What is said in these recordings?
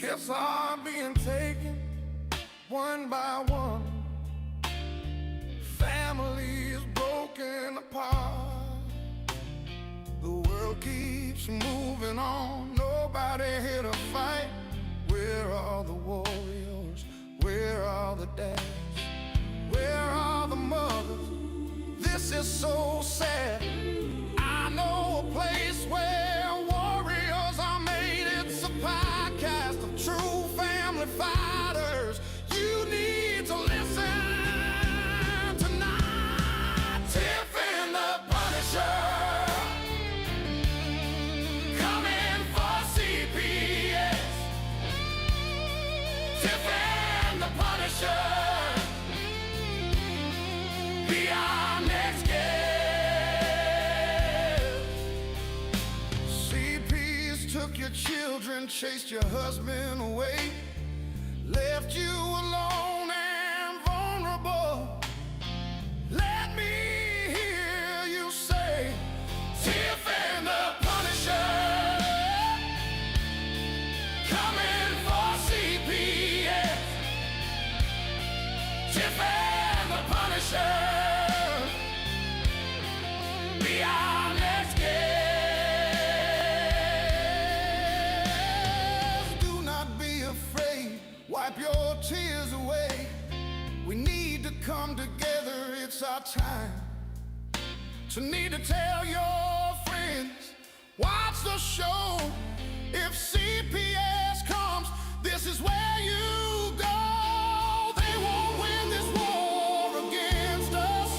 Kids are being taken one by one. Family is broken apart. The world keeps moving on. Nobody here to fight. Where are the warriors? Where are the dads? Where are the mothers? This is so sad. I know a place where warriors are made. It's a podcast of true family fighters. You need to listen tonight. Tiff and the Punisher coming for CPS. Tiff and the Punisher, be our next guest. CPs took your children, chased your husband away, left you alone and vulnerable. Let me hear you say, Tiff and the Punisher coming for CPS. Tiff and the Punisher, be our next guest. Do not be afraid, wipe your tears away. We need to come together, it's our time. To need to tell your friends, watch the show. If CPS comes, this is where you go. They won't win this war against us.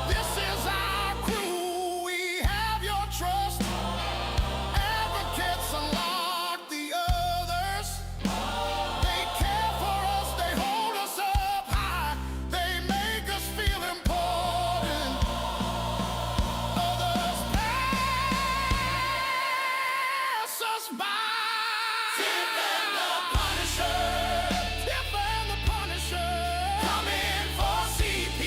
This is our crew, we have your trust. Advocates unlock the others. They care for us, they hold us up high. They make us feel important. Others pass us by. Tiff and the Punisher, Tiff and the Punisher, coming for CP.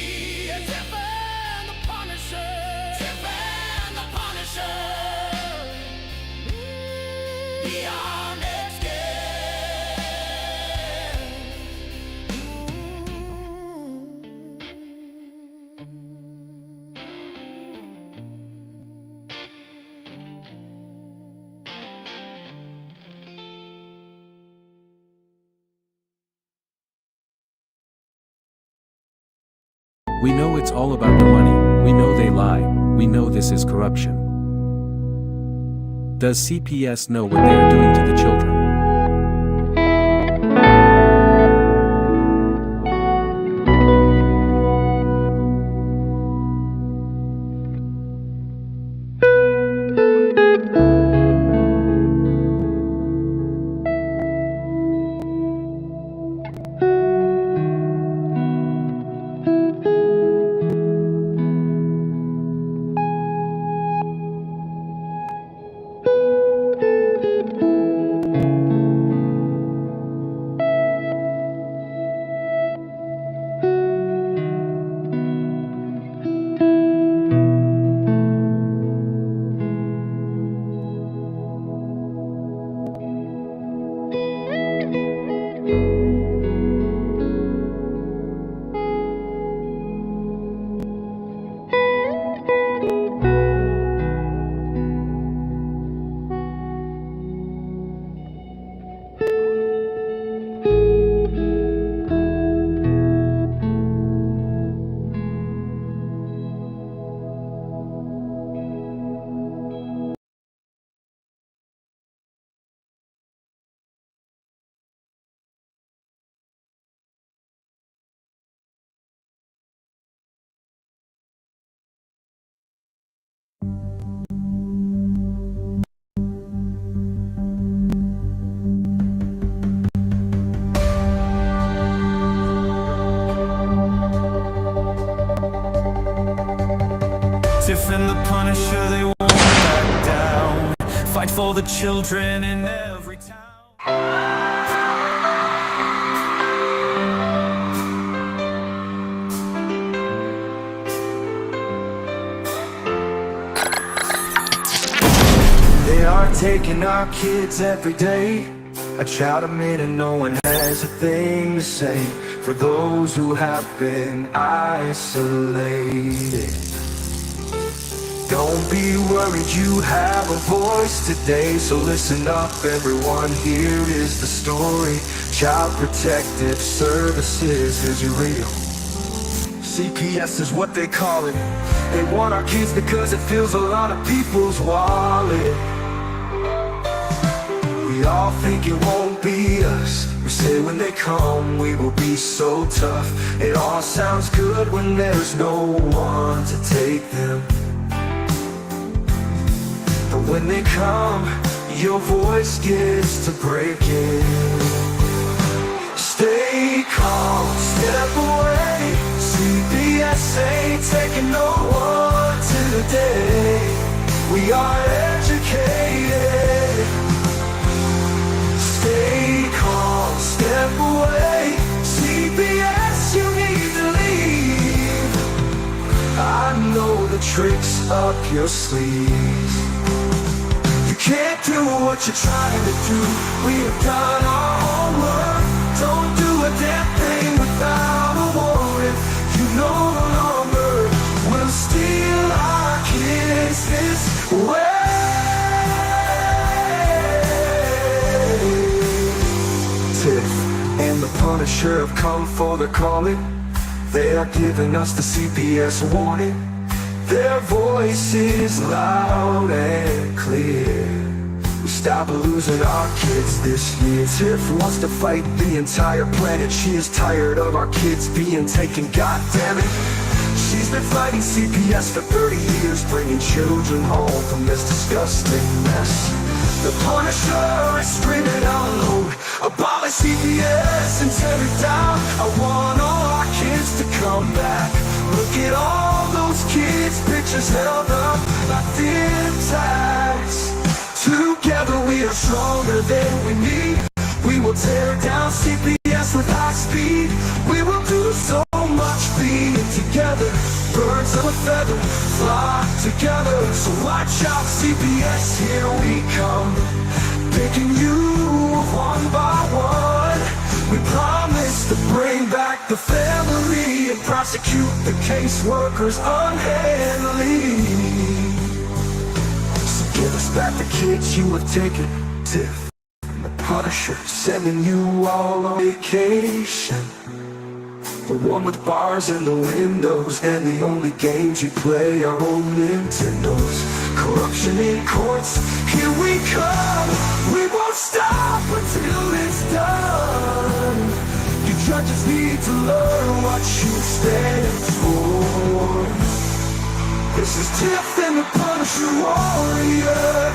Tiff and the Punisher, Tiff and the Punisher, be our next We know it's all about the money, we know they lie, we know this is corruption. Does CPS know what they are doing to the children? Tiff and the Punisher, they won't back down. Fight for the children in every town. They are taking our kids every day. A child of men and no one has a thing to say for those who have been isolated. Don't be worried, you have a voice today. So listen up everyone, here is the story. Child Protective Services is your radio. CPS is what they call it. They want our kids because it fills a lot of people's wallet. We all think it won't be us. We say when they come we will be so tough. It all sounds good when there's no one to take them. But when they come, your voice gets to breaking. Stay calm, step away. CPS ain't taking no one today. We are educated. Stay calm, step away. CPS, you need to leave. I know the tricks up your sleeves. You can't do what you're trying to do. We have done our homework. Don't do a damn thing without a warrant. You no longer will steal our kids this way. Tiff and the Punisher have come for the calling. They are giving us the CPS warning. Their voice is loud and clear. We stop losing our kids this year. Tiff wants to fight the entire planet. She is tired of our kids being taken, goddammit. She's been fighting CPS for 30 years, bringing children home from this disgusting mess. The Punisher is screaming out loud, abolish CPS and tear it down. I want all our kids to come back. Look at all those kids' pictures held up like thin tags. Together we are stronger than we need. We will tear down CPS with high speed. We will do so much being together. Birds of a feather flock together. So watch out CPS, here we come. Picking you one by one. We promise to bring back the family and prosecute the caseworkers unhandily. So give us back the kids you have taken. Tiff and the Punisher sending you all on vacation. The one with bars in the windows and the only games you play are on Nintendos. Corruption in courts, here we come. We won't stop until it's done. You judges need to learn what you stand for. This is Tiff and the Punisher warrior.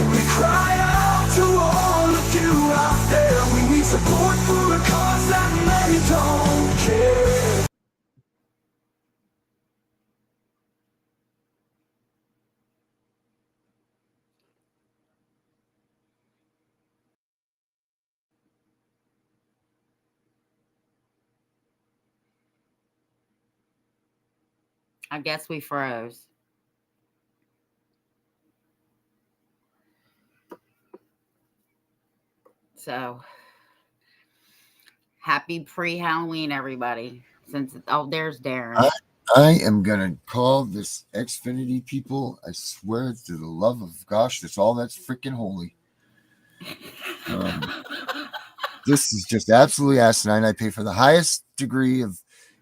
We cry out to all of you out there. We need support for a cause that many don't care. I guess we froze. So, happy pre-Halloween, everybody. Since there's Darren. I am gonna call this Xfinity people. I swear to the love of gosh, that's all that's freaking holy. This is just absolutely asinine. I pay for the highest degree of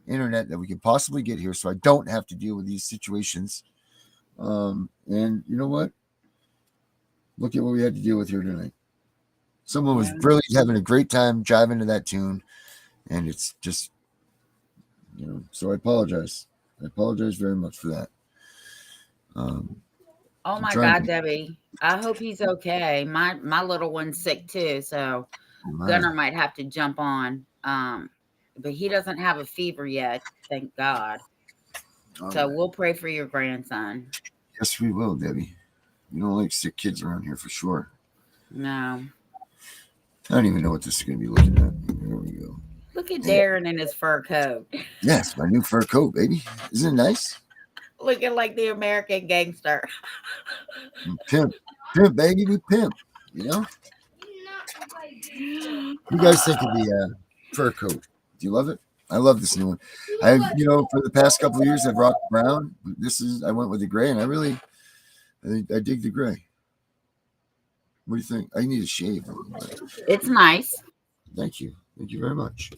internet that we can possibly get here, so I don't have to deal with these situations. And you know what? Look at what we had to deal with here tonight. Someone was brilliant, having a great time jiving to that tune, and it's just, so I apologize. I apologize very much for that. Oh my God, Debbie! I hope he's okay. My little one's sick too, so Gunnar might have to jump on. But he doesn't have a fever yet, thank God. So we'll pray for your grandson. Yes, we will, Debbie. We don't like sick kids around here for sure. No. I don't even know what this is going to be looking at. There we go. Look at Darren in his fur coat. Yes, my new fur coat, baby. Isn't it nice? Looking like the American gangster. Pimp, baby, we pimp, You guys think of the fur coat? Do you love it? I love this new one. For the past couple of years, I've rocked brown. I went with the gray, and I dig the gray. What do you think? I need a shave. It's nice. Thank you. Thank you very much.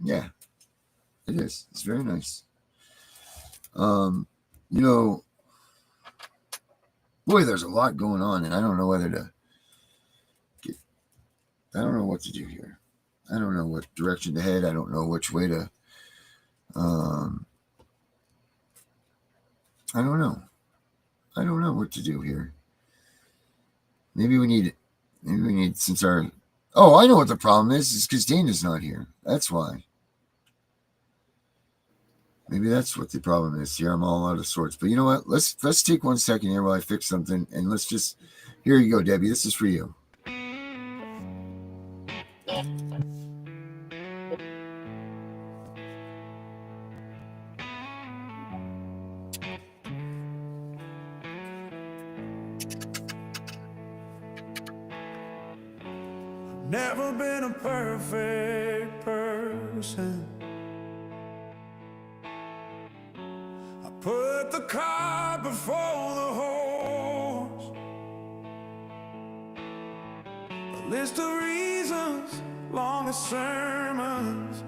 Yeah, it is. It's very nice. Boy, there's a lot going on, and I don't know whether to get. I don't know what to do here. I don't know what direction to head. I don't know which way to. I don't know. I don't know what to do here. Maybe we need since our. Oh, I know what the problem is. It's because Dana's not here. That's why. Maybe that's what the problem is here. I'm all out of sorts. But you know what? Let's take 1 second here while I fix something, and let's just. Here you go, Debbie. This is for you. Never been a perfect person. I put the cart before the horse. A list of reasons, long as sermons,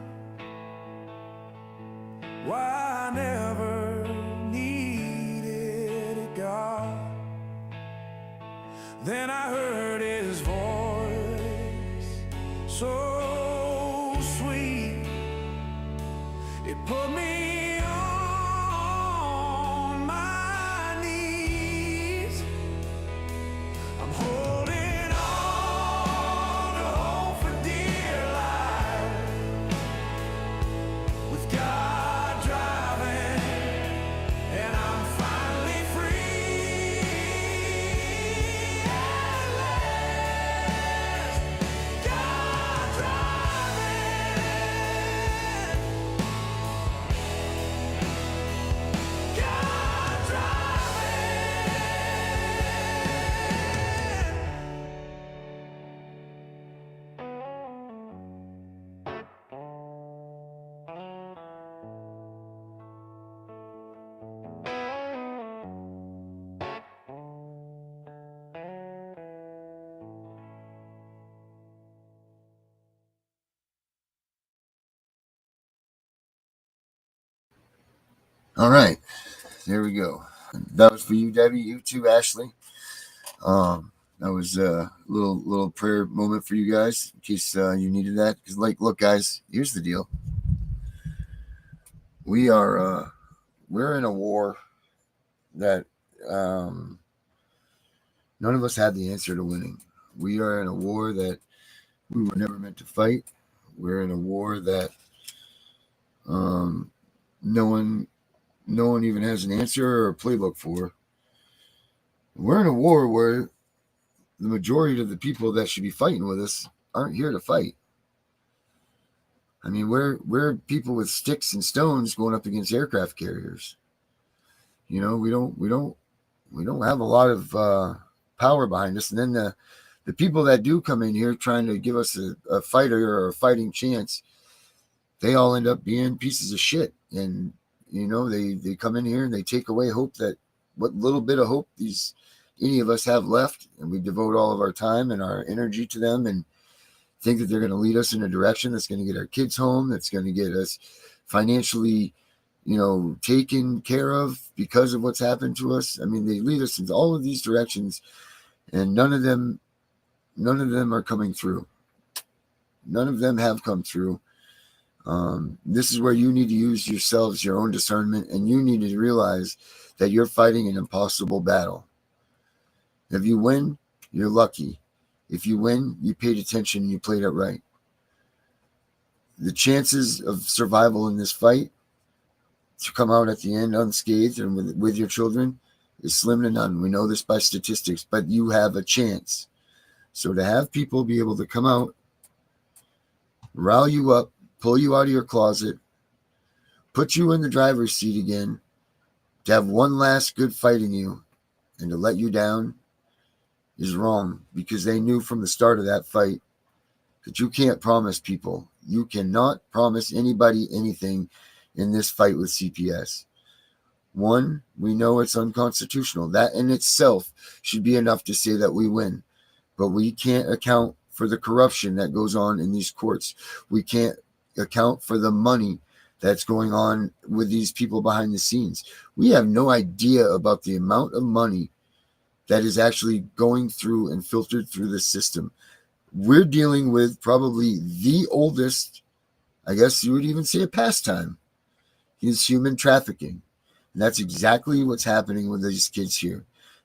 why I never needed a God. Then I heard his voice, so sweet, it put me on my knees. I'm holding on to hope for dear life, with God driving, and I'm finally free at last. God driving, God driving. All right, there we go. That was for you, Debbie. You too, Ashley. That was a little prayer moment for you guys in case you needed that. Because, look, guys, here's the deal. We're in a war that none of us had the answer to winning. We are in a war that we were never meant to fight. We're in a war that no one even has an answer or a playbook for. We're in a war where the majority of the people that should be fighting with us aren't here to fight. I mean, we're people with sticks and stones going up against aircraft carriers. We don't have a lot of power behind us. And then the people that do come in here trying to give us a fighter or a fighting chance, they all end up being pieces of shit. And they come in here and they take away hope, that what little bit of hope any of us have left, and we devote all of our time and our energy to them and think that they're going to lead us in a direction that's going to get our kids home, that's going to get us financially, taken care of because of what's happened to us. I mean, they lead us into all of these directions, and none of them are coming through. None of them have come through. This is where you need to use yourselves, your own discernment, and you need to realize that you're fighting an impossible battle. If you win, you're lucky. If you win, you paid attention and you played it right. The chances of survival in this fight to come out at the end unscathed and with your children is slim to none. We know this by statistics, but you have a chance. So to have people be able to come out, rile you up, pull you out of your closet, put you in the driver's seat again, to have one last good fight in you, and to let you down is wrong, because they knew from the start of that fight that you can't promise people. You cannot promise anybody anything in this fight with CPS. One, we know it's unconstitutional. That in itself should be enough to say that we win. But we can't account for the corruption that goes on in these courts. We can't account for the money that's going on with these people behind the scenes. We have no idea about the amount of money that is actually going through and filtered through the system. We're dealing with probably the oldest, I guess you would even say, a pastime, is human trafficking. And that's exactly what's happening with these kids here.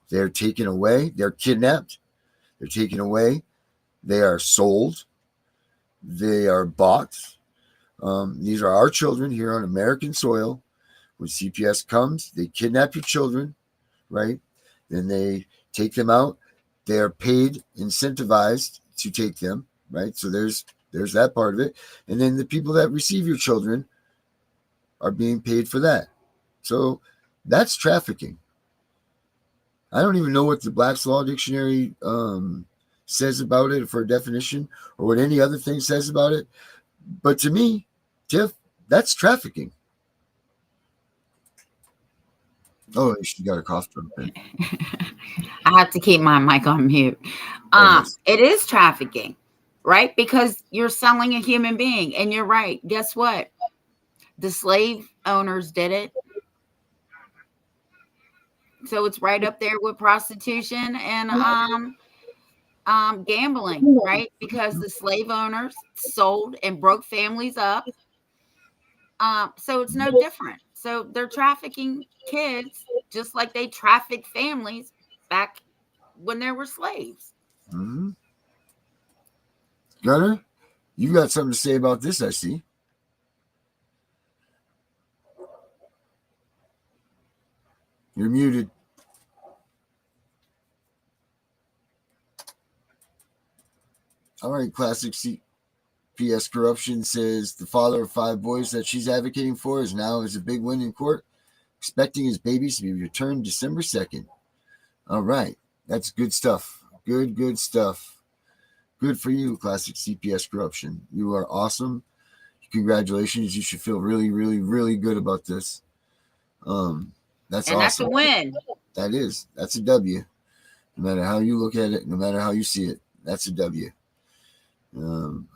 They're taken away. They're kidnapped. They're taken away. They are sold. They are bought. These are our children here on American soil. When CPS comes, they kidnap your children, right? Then they take them out. They are paid, incentivized to take them, right? So there's that part of it. And then the people that receive your children are being paid for that. So that's trafficking. I don't even know what the Black's Law Dictionary says about it for a definition, or what any other thing says about it. But to me, Tiff, that's trafficking. Oh, she got a cough drop. I have to keep my mic on mute. It is trafficking, right? Because you're selling a human being. And you're right. Guess what? The slave owners did it. So it's right up there with prostitution and gambling, right? Because the slave owners sold and broke families up. So it's no different. So they're trafficking kids just like they trafficked families back when there were slaves. Mm-hmm. Gunner, you got something to say about this, I see. You're muted. All right, Classic CPS Corruption says the father of 5 boys that she's advocating for is a big win in court, expecting his babies to be returned December 2nd. All right, that's good stuff. Good stuff. Good for you, Classic CPS Corruption. You are awesome. Congratulations. You should feel really, really, really good about this. That's awesome. That's a win. That's a W. No matter how you look at it, no matter how you see it, that's a W.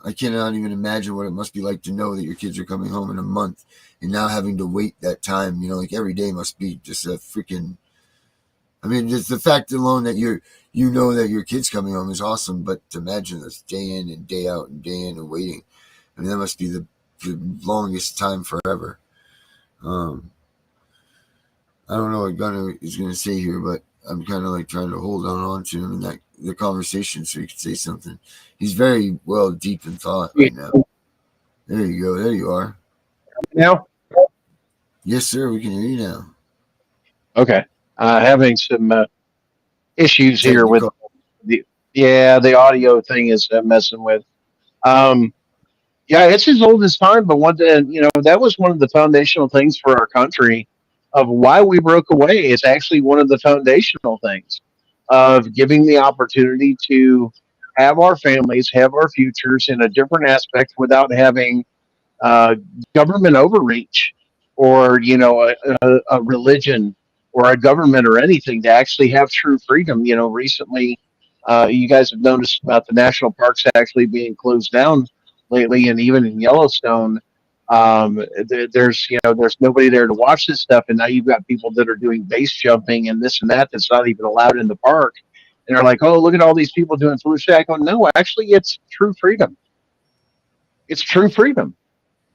I cannot even imagine what it must be like to know that your kids are coming home in a month and now having to wait that time. Like every day must be just a freaking. I mean, just the fact alone that you know that your kid's coming home is awesome, but to imagine this day in and day out and day in and waiting, I mean, that must be the longest time forever. I don't know what Gunnar is going to say here, but I'm kind of like trying to hold on to him in the conversation so he could say something. He's very well deep in thought right now. There you go. There you are. Now? Yes, sir. We can hear you now. Okay. Having some issues here with the audio thing is messing with. Yeah, it's as old as time, but that was one of the foundational things for our country of why we broke away. It's actually one of the foundational things of giving the opportunity to have our families, have our futures in a different aspect without having government overreach or, a religion or a government or anything to actually have true freedom. Recently, you guys have noticed about the national parks actually being closed down lately, and even in Yellowstone, there's nobody there to watch this stuff, and now you've got people that are doing base jumping and this and that's not even allowed in the park, and they're like, oh, look at all these people doing foolish shit. I go, no, actually, it's true freedom. It's true freedom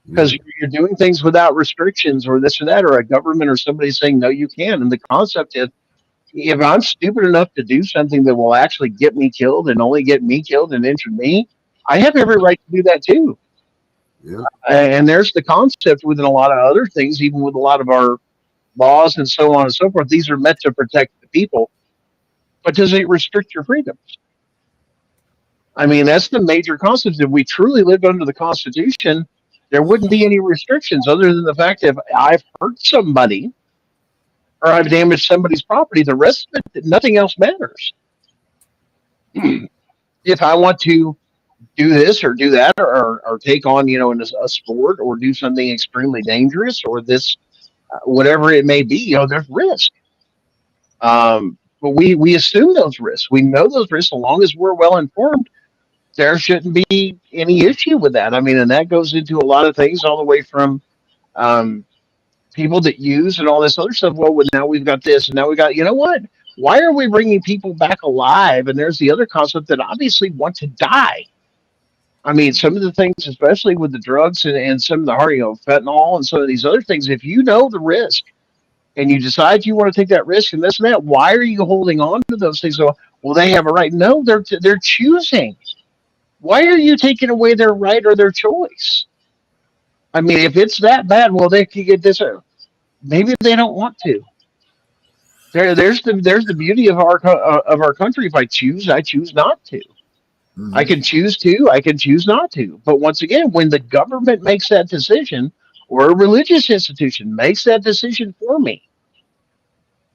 because you're doing things without restrictions or this or that, or a government or somebody saying no, you can. And the concept is, if I'm stupid enough to do something that will actually get me killed and only get me killed and injure me, I have every right to do that too. Yeah. And there's the concept within a lot of other things, even with a lot of our laws and so on and so forth. These are meant to protect the people, but does it restrict your freedoms? I mean, that's the major concept. If we truly lived under the Constitution, there wouldn't be any restrictions other than the fact that if I've hurt somebody or I've damaged somebody's property, the rest of it, nothing else matters. if I want to do this or do that or take on, a sport or do something extremely dangerous or this, whatever it may be, there's risk. But we assume those risks. We know those risks. So long as we're well informed, there shouldn't be any issue with that. I mean, and that goes into a lot of things, all the way from um, people that use and all this other stuff. Well, now we've got this, and now we got. You know what? Why are we bringing people back alive? And there's the other concept that obviously want to die. I mean, some of the things, especially with the drugs and some of the hard, fentanyl and some of these other things, if you know the risk and you decide you want to take that risk and this and that, why are you holding on to those things? Well, they have a right. No, they're choosing. Why are you taking away their right or their choice? I mean, if it's that bad, well, they could get this. Maybe they don't want to. There's the beauty of our country. If I choose not to. I can choose to. I can choose not to. But once again, when the government makes that decision, or a religious institution makes that decision for me,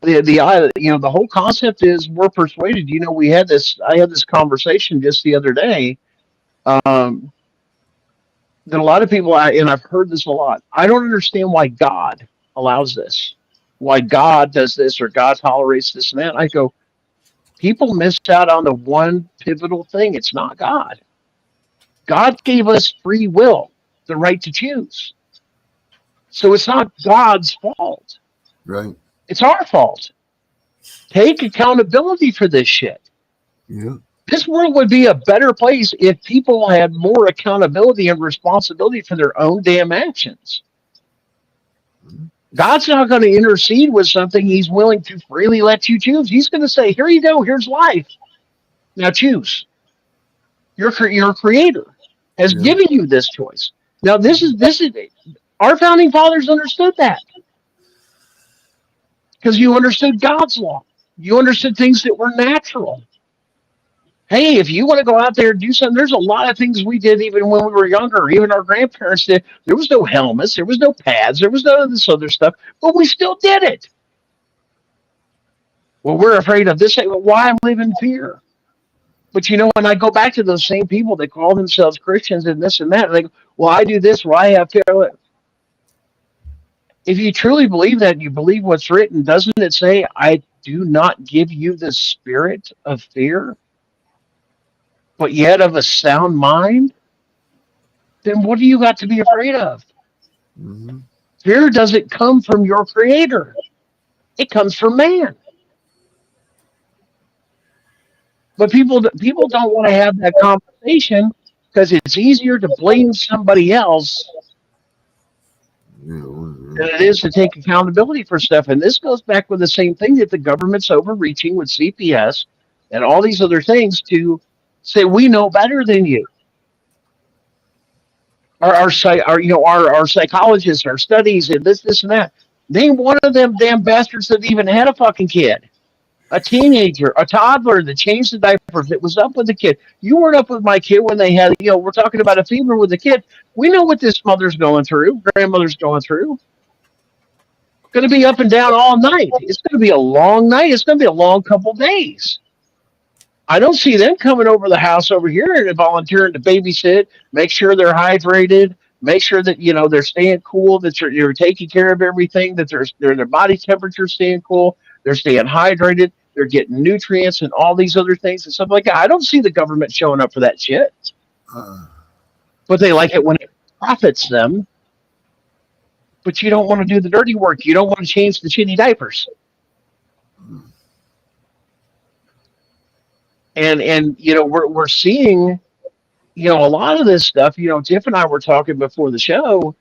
the whole concept is we're persuaded. We had this. I had this conversation just the other day. That a lot of people, and I've heard this a lot. I don't understand why God allows this, why God does this, or God tolerates this and that. I go, people miss out on the one pivotal thing. It's not God. God gave us free will, the right to choose. So it's not God's fault. Right. It's our fault. Take accountability for this shit. Yeah. This world would be a better place if people had more accountability and responsibility for their own damn actions. God's not going to intercede with something he's willing to freely let you choose. He's going to say, here you go, here's life. Now choose. Your creator has given you this choice. Now this is our founding fathers understood that. Because you understood God's law. You understood things that were natural. Hey, if you want to go out there and do something, there's a lot of things we did even when we were younger. Even our grandparents did. There was no helmets. There was no pads. There was none of this other stuff. But we still did it. Well, we're afraid of this. Why am I living in fear? But when I go back to those same people that call themselves Christians and this and that, and they go, well, I do this, well, I have fear. If you truly believe that and you believe what's written, doesn't it say, I do not give you the spirit of fear, but yet of a sound mind? Then what do you got to be afraid of? Mm-hmm. Fear doesn't come from your creator. It comes from man. But people don't want to have that conversation because it's easier to blame somebody else than it is to take accountability for stuff. And this goes back with the same thing that the government's overreaching with CPS and all these other things to say we know better than you. Our psychologists, our studies, and this and that. Name one of them damn bastards that even had a fucking kid. A teenager, a toddler that changed the diapers, that was up with the kid. You weren't up with my kid when they had, we're talking about a fever with the kid. We know what this mother's going through, grandmother's going through. Going to be up and down all night. It's going to be a long night. It's going to be a long couple days. I don't see them coming over the house over here and volunteering to babysit, make sure they're hydrated, make sure that, they're staying cool, that you're taking care of everything, that their body temperature staying cool, they're staying hydrated, they're getting nutrients and all these other things and stuff like that. I don't see the government showing up for that shit. But they like it when it profits them. But you don't want to do the dirty work. You don't want to change the shitty diapers. And we're seeing, a lot of this stuff. Tiff and I were talking before the show.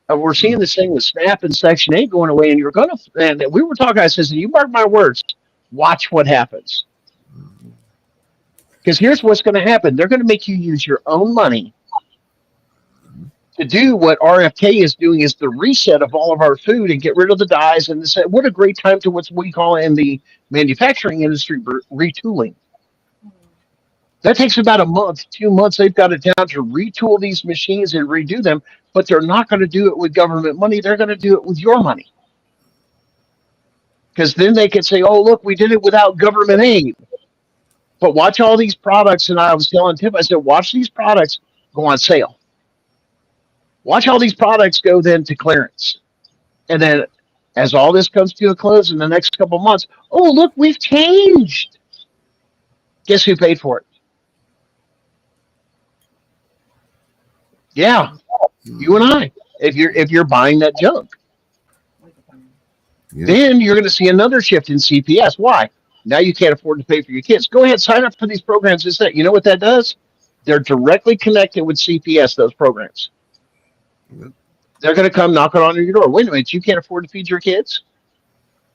We're seeing this thing with SNAP and Section 8 going away, and we were talking. I said, you mark my words, watch what happens. Because here's what's going to happen. They're going to make you use your own money to do what RFK is doing, is the reset of all of our food and get rid of the dyes. And this, what a great time to what we call in the manufacturing industry retooling. That takes about a month, 2 months. They've got it down to retool these machines and redo them, but they're not going to do it with government money. They're going to do it with your money. Because then they can say, oh, look, we did it without government aid. But watch all these products, and I was telling Tiff, I said, watch these products go on sale. Watch all these products go then to clearance. And then as all this comes to a close in the next couple of months, oh, look, we've changed. Guess who paid for it? Yeah, you and I. If you're buying that junk, then you're going to see another shift in CPS. Why? Now you can't afford to pay for your kids. Go ahead, sign up for these programs. Is that you know what that does? They're directly connected with CPS. Those programs. They're going to come knocking on your door. Wait a minute, you can't afford to feed your kids?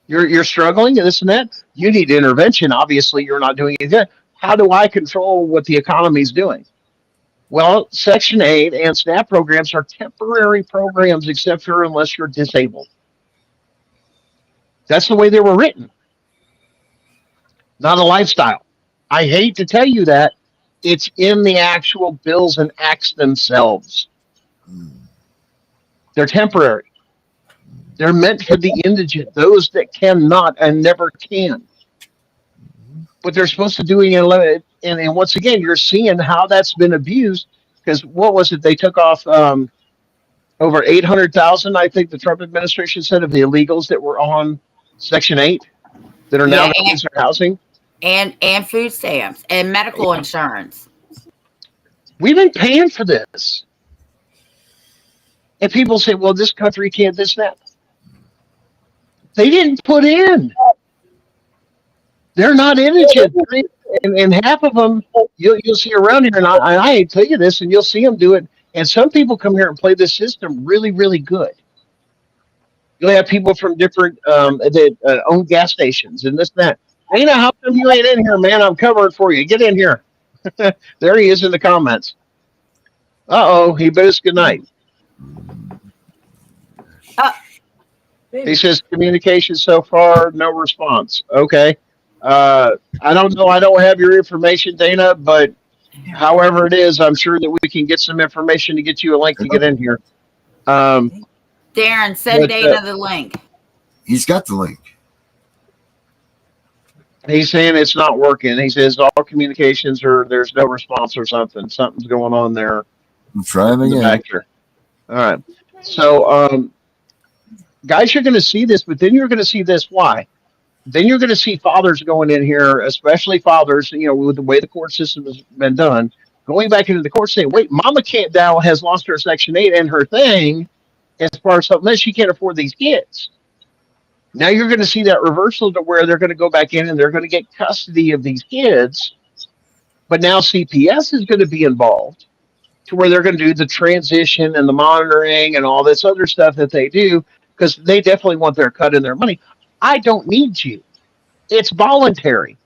You're struggling and this and that? You need intervention. Obviously, you're not doing it good. How do I control what the economy is doing? Well, Section 8 and SNAP programs are temporary programs, except for unless you're disabled. That's the way they were written, not a lifestyle. I hate to tell you that. It's in the actual bills and acts themselves. They're temporary. They're meant for the indigent, those that cannot and never can. But they're supposed to do it, and once again, you're seeing how that's been abused. Because what was it? They took off over 800,000, I think the Trump administration said, of the illegals that were on Section 8 that are now going to lose their housing. And food stamps and medical insurance. We've been paying for this. And people say, well, this country can't this, that. They didn't put in. They're not indigent. And half of them you'll see around here, and I tell you this, and you'll see them do it. And some people come here and play this system really, really good. You'll have people from different that own gas stations and this and that. Dana, how come you ain't in here, man? I'm covering for you. Get in here. There he is in the comments. Uh-oh, he bid us good night. He says communication so far, no response. Okay. I don't know. I don't have your information, Dana, but however it is, I'm sure that we can get some information to get you a link to get in here. Darren, send Dana the link. He's got the link. He's saying it's not working. He says all communications there's no response or something. Something's going on there. Try him again. Back here. All right. So, guys, you're going to see this, but then you're going to see this. Why? Then you're going to see fathers going in here, especially fathers, with the way the court system has been done, going back into the court saying, wait, Mama can't now has lost her Section 8 and her thing as far as something else. She can't afford these kids. Now you're going to see that reversal to where they're going to go back in and they're going to get custody of these kids. But now CPS is going to be involved to where they're going to do the transition and the monitoring and all this other stuff that they do, because they definitely want their cut in their money. I don't need you. It's voluntary.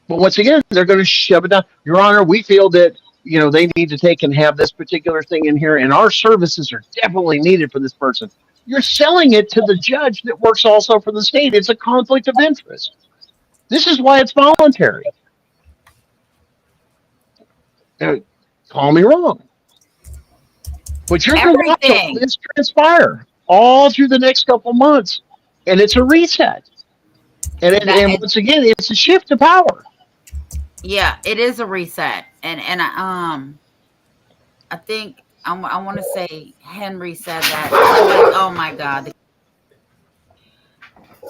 But once again, they're going to shove it down. Your Honor, we feel that, they need to take and have this particular thing in here, and our services are definitely needed for this person. You're selling it to the judge that works also for the state. It's a conflict of interest. This is why it's voluntary. Call me wrong. But you're going to watch all this transpire all through the next couple months. And it's a reset. And once again, it's a shift of power. Yeah, it is a reset. And I think I want to say Henry said that. Oh my God.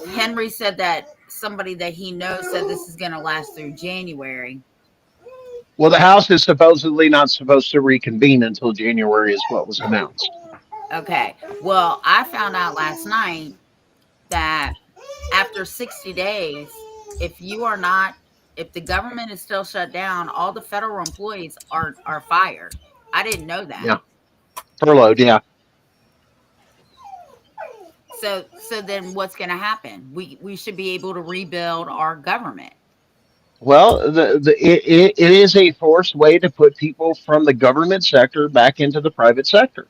Henry said that somebody that he knows said this is going to last through January. Well, the House is supposedly not supposed to reconvene until January is what was announced. Okay. Well, I found out last night that after 60 days, if the government is still shut down, all the federal employees are fired. I didn't know that. Yeah. Furloughed, yeah. So then what's going to happen? We should be able to rebuild our government. Well, it is a forced way to put people from the government sector back into the private sector.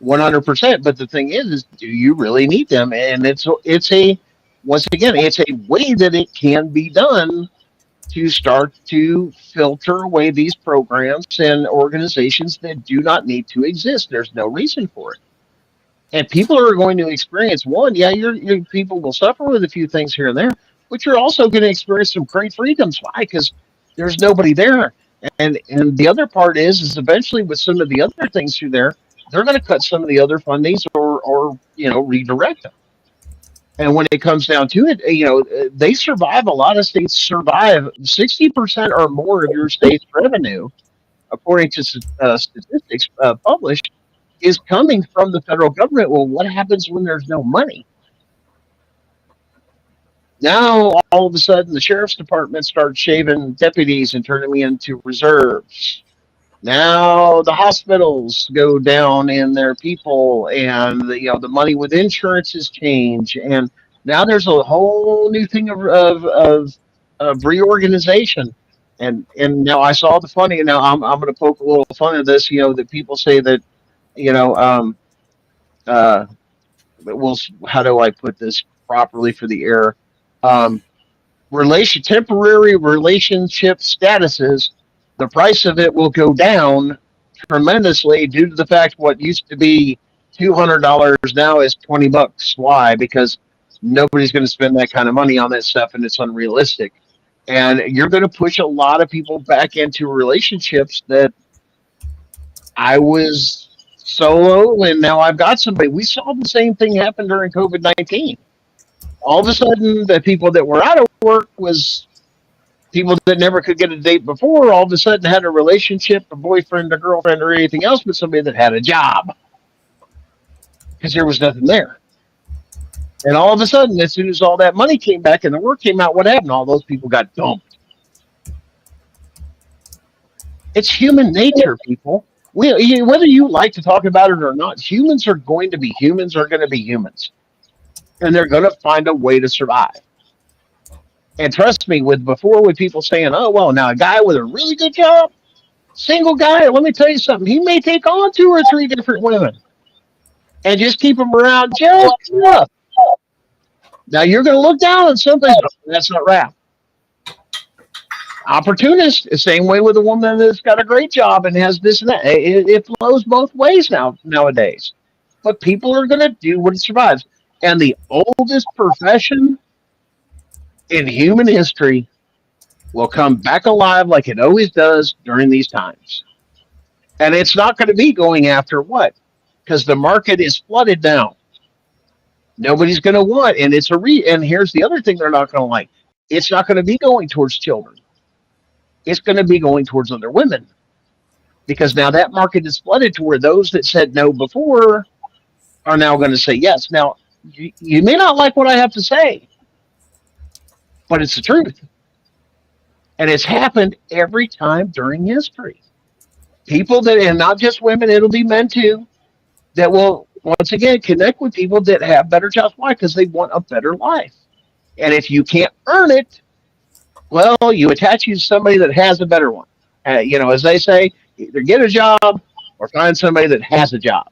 100%. But the thing is do you really need them? And it's a way that it can be done to start to filter away these programs and organizations that do not need to exist. There's no reason for it. And people are going to experience your people will suffer with a few things here and there, but you're also going to experience some great freedoms. Why? Because There's nobody there. And the other part is eventually with some of the other things through there, they're going to cut some of the other fundings or redirect them. And when it comes down to it, they survive. A lot of states survive 60% or more of your state's revenue, according to statistics published, is coming from the federal government. Well, what happens when there's no money? Now, all of a sudden, the sheriff's department starts shaving deputies and turning them into reserves. Now the hospitals go down in their people, and the money with insurances change, and now there's a whole new thing of reorganization. And now I saw the funny. And now I'm going to poke a little fun at this. That people say that you know uh, well, how do I put this properly for the air? Um, temporary relationship statuses, the price of it will go down tremendously due to the fact what used to be $200 now is $20. Why? Because nobody's going to spend that kind of money on that stuff, and it's unrealistic. And you're going to push a lot of people back into relationships that I was solo, and now I've got somebody. We saw the same thing happen during COVID-19. All of a sudden, the people that were out of work was people that never could get a date before, all of a sudden had a relationship, a boyfriend, a girlfriend, or anything else with somebody that had a job because there was nothing there. And all of a sudden, as soon as all that money came back and the work came out, what happened? All those people got dumped. It's human nature, people. Whether you like to talk about it or not, humans are going to be humans, and they're going to find a way to survive. And trust me, with people saying, "Oh, well, now a guy with a really good job, single guy, let me tell you something, he may take on 2 or 3 different women and just keep them around just enough." Now you're going to look down on something. That's not rap. Opportunist, the same way with a woman that's got a great job and has this and that. It flows both ways nowadays. But people are going to do what survives. And the oldest profession in human history will come back alive like it always does during these times. And it's not going to be going after what? Because the market is flooded now. Nobody's going to want, and and here's the other thing they're not going to like. It's not going to be going towards children. It's going to be going towards other women. Because now that market is flooded to where those that said no before are now going to say yes. Now, you may not like what I have to say, but it's the truth. And it's happened every time during history. People that, and not just women, it'll be men too, that will, once again, connect with people that have better jobs. Why? Because they want a better life. And if you can't earn it, well, you attach you to somebody that has a better one. As they say, either get a job or find somebody that has a job.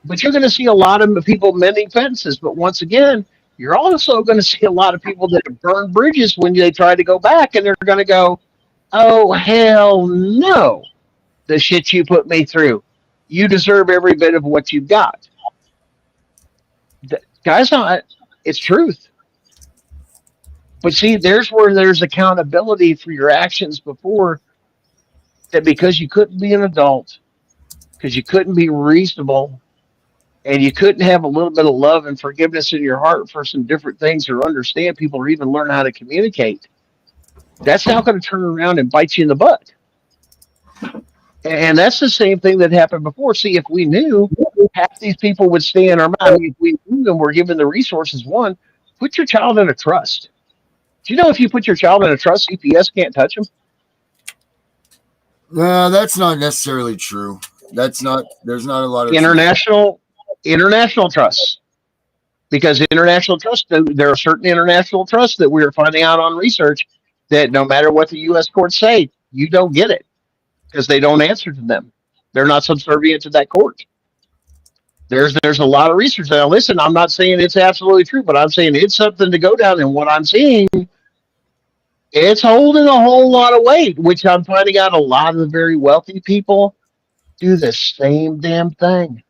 But you're going to see a lot of people mending fences. But once again, you're also going to see a lot of people that have burned bridges when they try to go back, and they're going to go, "Oh, hell no, the shit you put me through. You deserve every bit of what you've got." Guys, it's truth. But see, there's where there's accountability for your actions before, that because you couldn't be an adult, because you couldn't be reasonable, and you couldn't have a little bit of love and forgiveness in your heart for some different things, or understand people, or even learn how to communicate, that's now going to turn around and bite you in the butt. And that's the same thing that happened before. See, if we knew, half these people would stay in our mind. If we knew them, we're given the resources. One, put your child in a trust. Do you know if you put your child in a trust, CPS can't touch them? No, that's not necessarily true. There's not a lot of international trusts. Because international trusts, there are certain international trusts that we are finding out on research that no matter what the U.S. courts say, you don't get it because they don't answer to them. They're not subservient to that court. There's a lot of research. Now, listen, I'm not saying it's absolutely true, but I'm saying it's something to go down. And what I'm seeing, it's holding a whole lot of weight, which I'm finding out a lot of the very wealthy people do the same damn thing.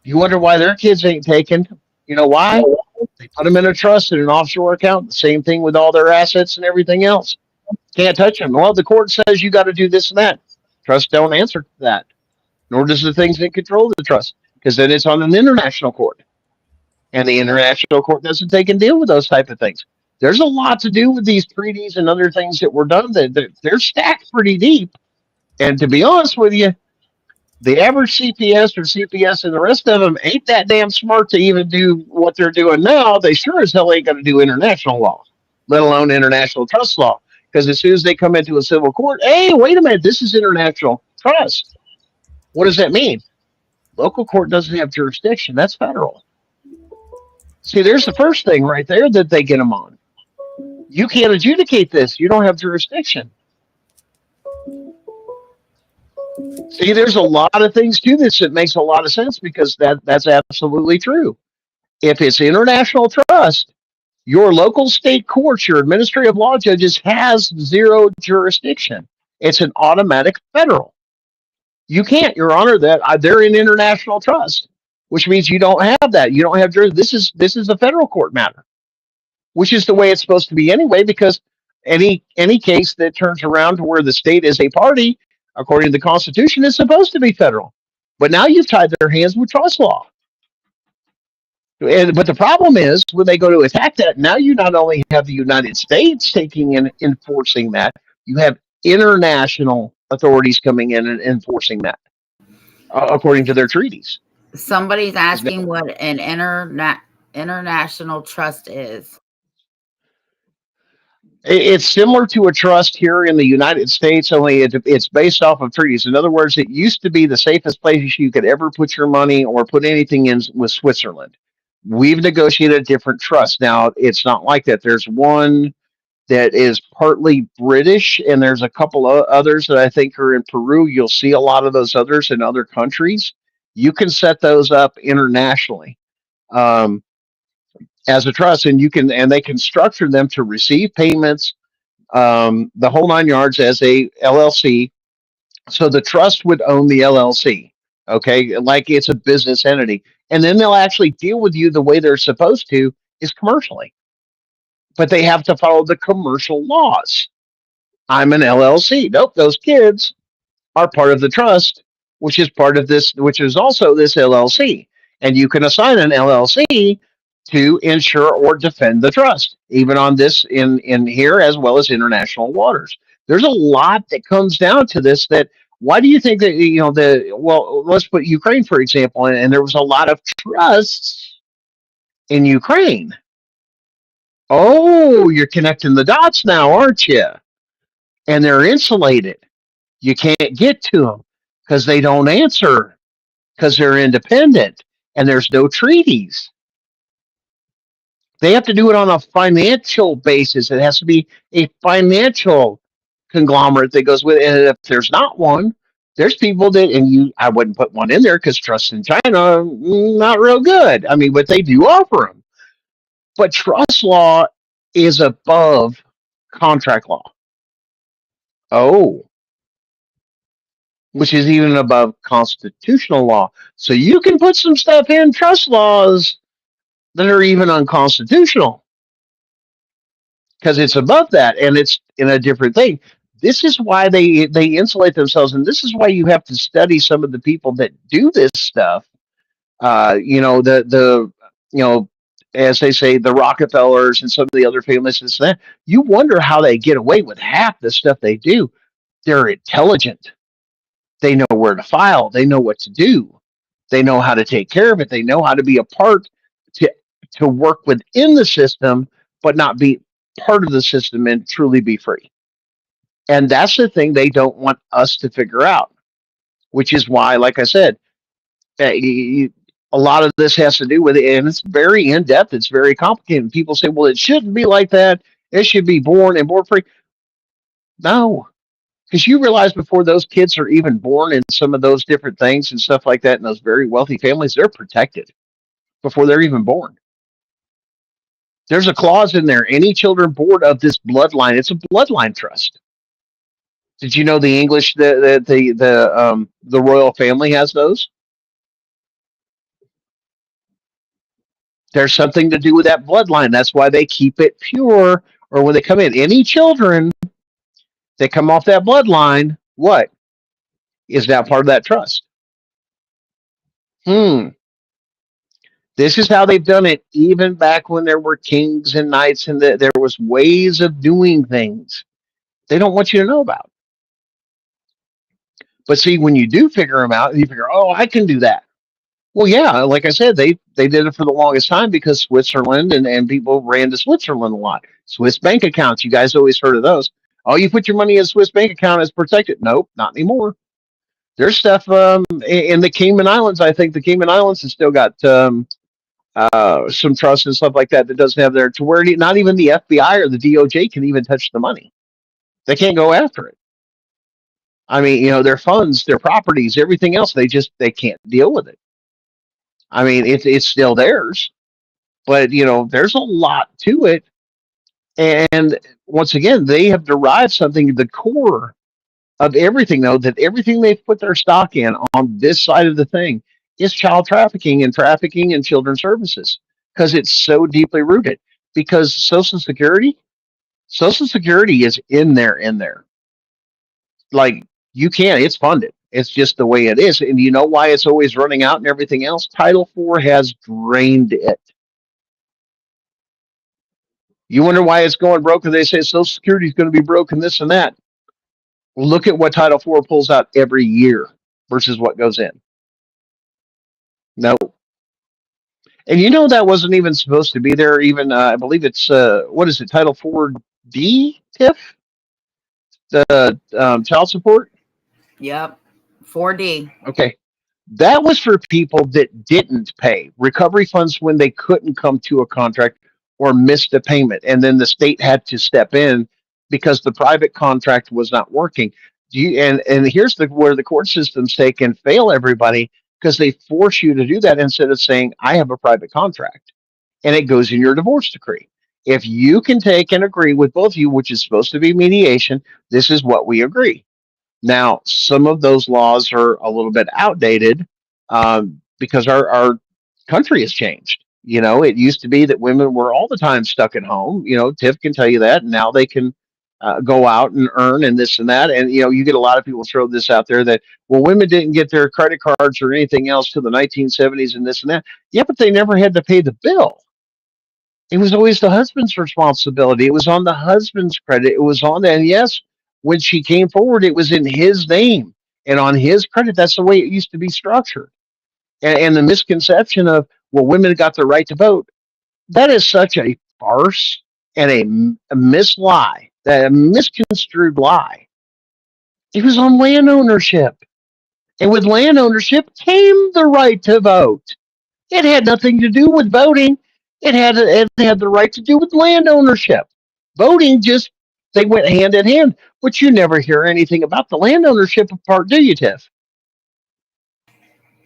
You wonder why their kids ain't taken. You know why? They put them in a trust and an offshore account. The same thing with all their assets and everything else. Can't touch them. Well, the court says you got to do this and that. Trusts don't answer to that, nor does the things that control the trust, because then it's on an international court, and the international court doesn't take and deal with those type of things. There's a lot to do with these treaties and other things that were done. They're stacked pretty deep. And to be honest with you, the average CPS or CPS and the rest of them ain't that damn smart to even do what they're doing now. They sure as hell ain't going to do international law, let alone international trust law. Because as soon as they come into a civil court, hey, wait a minute, this is international trust. What does that mean? Local court doesn't have jurisdiction. That's federal. See, there's the first thing right there that they get them on. You can't adjudicate this. You don't have jurisdiction. See, there's a lot of things to this that makes a lot of sense because that's absolutely true. If it's international trust, your local state courts, your administrative law judges has zero jurisdiction. It's an automatic federal. You can't, Your Honor, that they're in international trust, which means you don't have that. You don't have jurisdiction. This is a federal court matter, which is the way it's supposed to be anyway. Because any case that turns around to where the state is a party, according to the Constitution, is supposed to be federal. But now you've tied their hands with trust law. But the problem is when they go to attack that, now you not only have the United States taking and enforcing that, you have international authorities coming in and enforcing that according to their treaties. Somebody's asking what an international trust is. It's similar to a trust here in the United States, only it's based off of treaties. In other words, it used to be the safest place you could ever put your money or put anything in was Switzerland. We've negotiated different trusts. Now, it's not like that. There's one that is partly British, and there's a couple of others that I think are in Peru. You'll see a lot of those others in other countries. You can set those up internationally as a trust, and they can structure them to receive payments, the whole 9 yards as a LLC. So the trust would own the LLC, okay, like it's a business entity, and then they'll actually deal with you the way they're supposed to is commercially, but they have to follow the commercial laws. I'm an LLC. Nope, those kids are part of the trust, which is part of this, which is also this LLC. And you can assign an LLC to insure or defend the trust, even on this in here as well as international waters. There's a lot that comes down to this. That why do you think that well, let's put Ukraine for example, and there was a lot of trusts in Ukraine. Oh, you're connecting the dots now, aren't you? And they're insulated. You can't get to them because they don't answer because they're independent and there's no treaties. They have to do it on a financial basis. It has to be a financial conglomerate that goes with it. And if there's not one, there's people that, I wouldn't put one in there because trust in China, not real good. I mean, but they do offer them. But trust law is above contract law. Oh, which is even above constitutional law. So you can put some stuff in trust laws that are even unconstitutional because it's above that and it's in a different thing. This is why they insulate themselves, and this is why you have to study some of the people that do this stuff. As they say, the Rockefellers and some of the other families and that. You wonder how they get away with half the stuff they do. They're intelligent. They know where to file. They know what to do. They know how to take care of it. They know how to be a part to work within the system, but not be part of the system and truly be free. And that's the thing they don't want us to figure out, which is why, like I said, a lot of this has to do with it, and it's very in-depth. It's very complicated. And people say, well, it shouldn't be like that. It should be born free. No. Because you realize before those kids are even born in some of those different things and stuff like that in those very wealthy families, they're protected before they're even born. There's a clause in there. Any children born of this bloodline, it's a bloodline trust. Did you know the English, the royal family has those? There's something to do with that bloodline. That's why they keep it pure. Or when they come in, any children that come off that bloodline, what is now part of that trust? This is how they've done it, even back when there were kings and knights, and there was ways of doing things they don't want you to know about. But see, when you do figure them out, you figure, oh, I can do that. Well, yeah, like I said, they did it for the longest time because Switzerland and people ran to Switzerland a lot. Swiss bank accounts, you guys always heard of those. Oh, you put your money in a Swiss bank account, it's protected. Nope, not anymore. There's stuff in the Cayman Islands. I think the Cayman Islands has still got some trusts and stuff like that that doesn't have there to where not even the FBI or the DOJ can even touch the money. They can't go after it. I mean, their funds, their properties, everything else, they can't deal with it. I mean, it's still theirs, but there's a lot to it. And once again, they have derived something, the core of everything, though, that everything they've put their stock in on this side of the thing is child trafficking and children's services, because it's so deeply rooted. Because Social Security is in there. Like, you can't, it's funded. It's just the way it is. And you know why it's always running out and everything else? Title IV has drained it. You wonder why it's going broke, and they say Social Security is going to be broke and this and that. Look at what Title IV pulls out every year versus what goes in. No. And that wasn't even supposed to be there. Even I believe it's what is it, Title IV-D, Tiff? The child support. Yep, 4D. Okay, that was for people that didn't pay recovery funds when they couldn't come to a contract or missed a payment, and then the state had to step in because the private contract was not working. And here's where the court systems take and fail everybody, because they force you to do that instead of saying, I have a private contract, and it goes in your divorce decree. If you can take and agree with both of you, which is supposed to be mediation, this is what we agree. Now, some of those laws are a little bit outdated because our country has changed. It used to be that women were all the time stuck at home. Tiff can tell you that. And now they can go out and earn and this and that. And, you get a lot of people throw this out there that, well, women didn't get their credit cards or anything else till the 1970s and this and that. Yeah, but they never had to pay the bill. It was always the husband's responsibility. It was on the husband's credit. It was on that. And yes, when she came forward, it was in his name and on his credit. That's the way it used to be structured. And the misconception of, well, women got the right to vote, that is such a farce and a mislie, a misconstrued lie. It was on land ownership. And with land ownership came the right to vote. It had nothing to do with voting. It had the right to do with land ownership. Voting they went hand in hand. But you never hear anything about the land ownership part, do you, Tiff?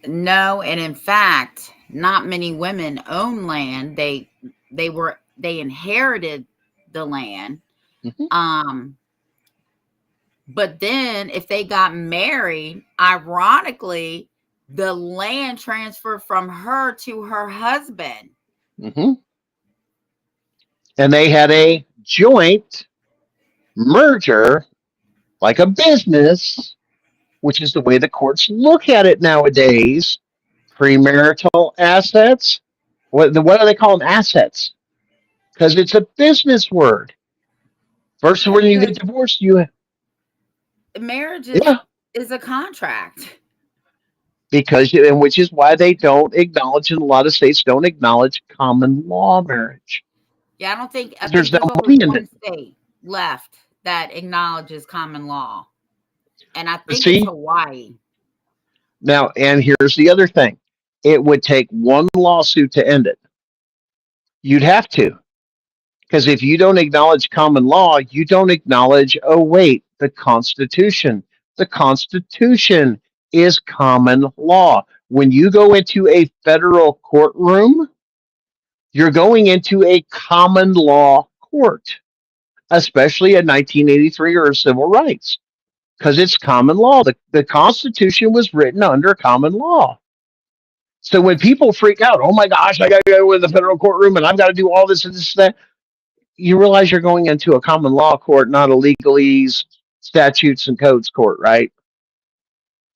No, and in fact, not many women own land. They inherited the land. Mm-hmm. But then if they got married, ironically, the land transferred from her to her husband. Mm-hmm. And they had a joint merger, like a business, which is the way the courts look at it nowadays. Premarital assets. What do they call them? Assets. Because it's a business word. Versus when you get divorced, marriage is a contract. Which is why they don't acknowledge, in a lot of states, don't acknowledge common law marriage. Yeah, I think there's no only one state left that acknowledges common law. And I think it's Hawaii. Now, and here's the other thing. It would take one lawsuit to end it. You'd have to. Because if you don't acknowledge common law, you don't acknowledge, the Constitution. The Constitution is common law. When you go into a federal courtroom, you're going into a common law court, especially in 1983 or civil rights, because it's common law. The Constitution was written under common law. So when people freak out, oh my gosh, I got to go to the federal courtroom and I've got to do all this and this and that, you realize you're going into a common law court, not a legalese, statutes and codes court, right?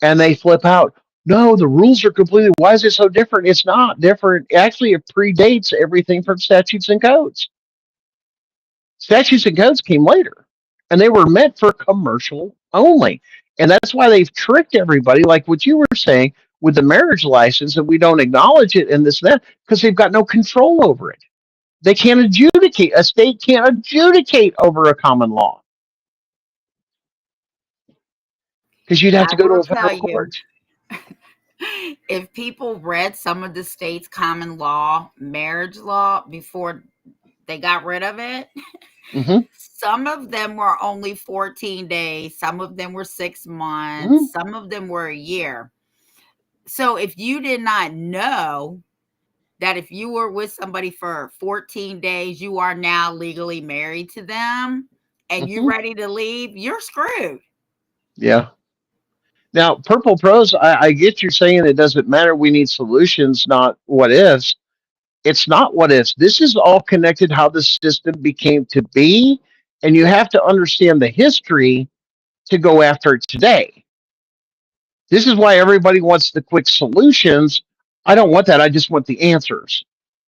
And they flip out. No, the rules are completely. Why is it so different? It's not different. Actually, it predates everything from statutes and codes. Statutes and codes came later, and they were meant for commercial only. And that's why they've tricked everybody, like what you were saying with the marriage license, that we don't acknowledge it and this and that, because they've got no control over it. They can't adjudicate. A state can't adjudicate over a common law because you'd have to I go to will a tell federal you, court. if people read some of the states' common law, marriage law, before they got rid of it, Mm-hmm. some of them were only 14 days, some of them were 6 months, Mm-hmm. some of them were a year. So if you did not know that if you were with somebody for 14 days, you are now legally married to them and you're Mm-hmm. ready to leave, you're screwed. Yeah. Now, Purple Pros, I get you saying it doesn't matter. We need solutions, not what ifs. It's not what ifs. This is all connected how the system became to be. And you have to understand the history to go after it today. This is why everybody wants the quick solutions. I don't want that. I just want the answers.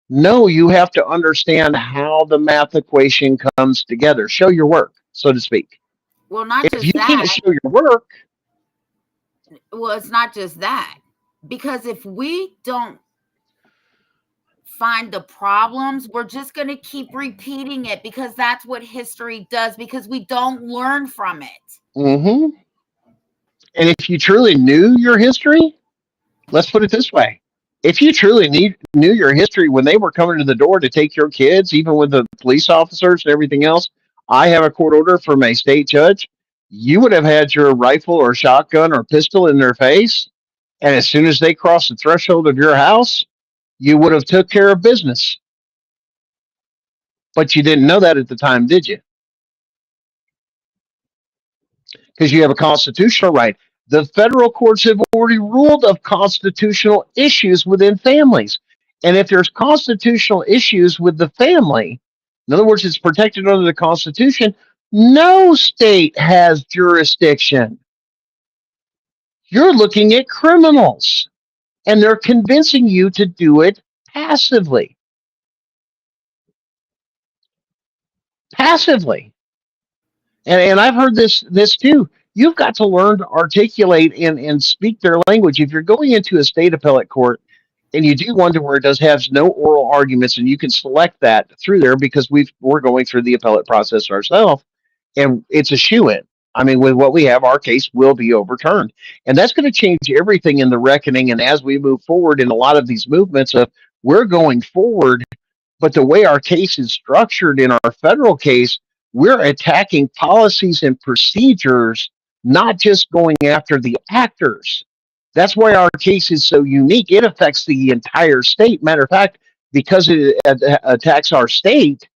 No, you have to understand how the math equation comes together. Show your work, so to speak. Well, not If you just can't that. show your work, Well, it's not just that. Because if we don't find the problems, we're just going to keep repeating it because that's what history does, because we don't learn from it. mm-hmm. And if you truly knew your history, let's put it this way. If you truly knew your history when they were coming to the door to take your kids, even with the police officers and everything else, I have a court order from a state judge. You would have had your rifle or shotgun or pistol in their face. And as soon as they crossed the threshold of your house, you would have took care of business. But you didn't know that at the time, did you? Because you have a constitutional right. The federal courts have already ruled of constitutional issues within families. And if there's constitutional issues with the family, in other words, it's protected under the Constitution, no state has jurisdiction. You're looking at criminals, and they're convincing you to do it passively. Passively. And I've heard this too. You've got to learn to articulate and speak their language. If you're going into a state appellate court and you do one to where it does have no oral arguments, and you can select that through there because we're going through the appellate process ourselves, and it's a shoe-in. I mean, with what we have, our case will be overturned. And that's going to change everything in the reckoning. And as we move forward in a lot of these movements of we're going forward, but the way our case is structured in our federal case, we're attacking policies and procedures, not just going after the actors. That's why our case is so unique. It affects the entire state. Matter of fact, because it attacks our state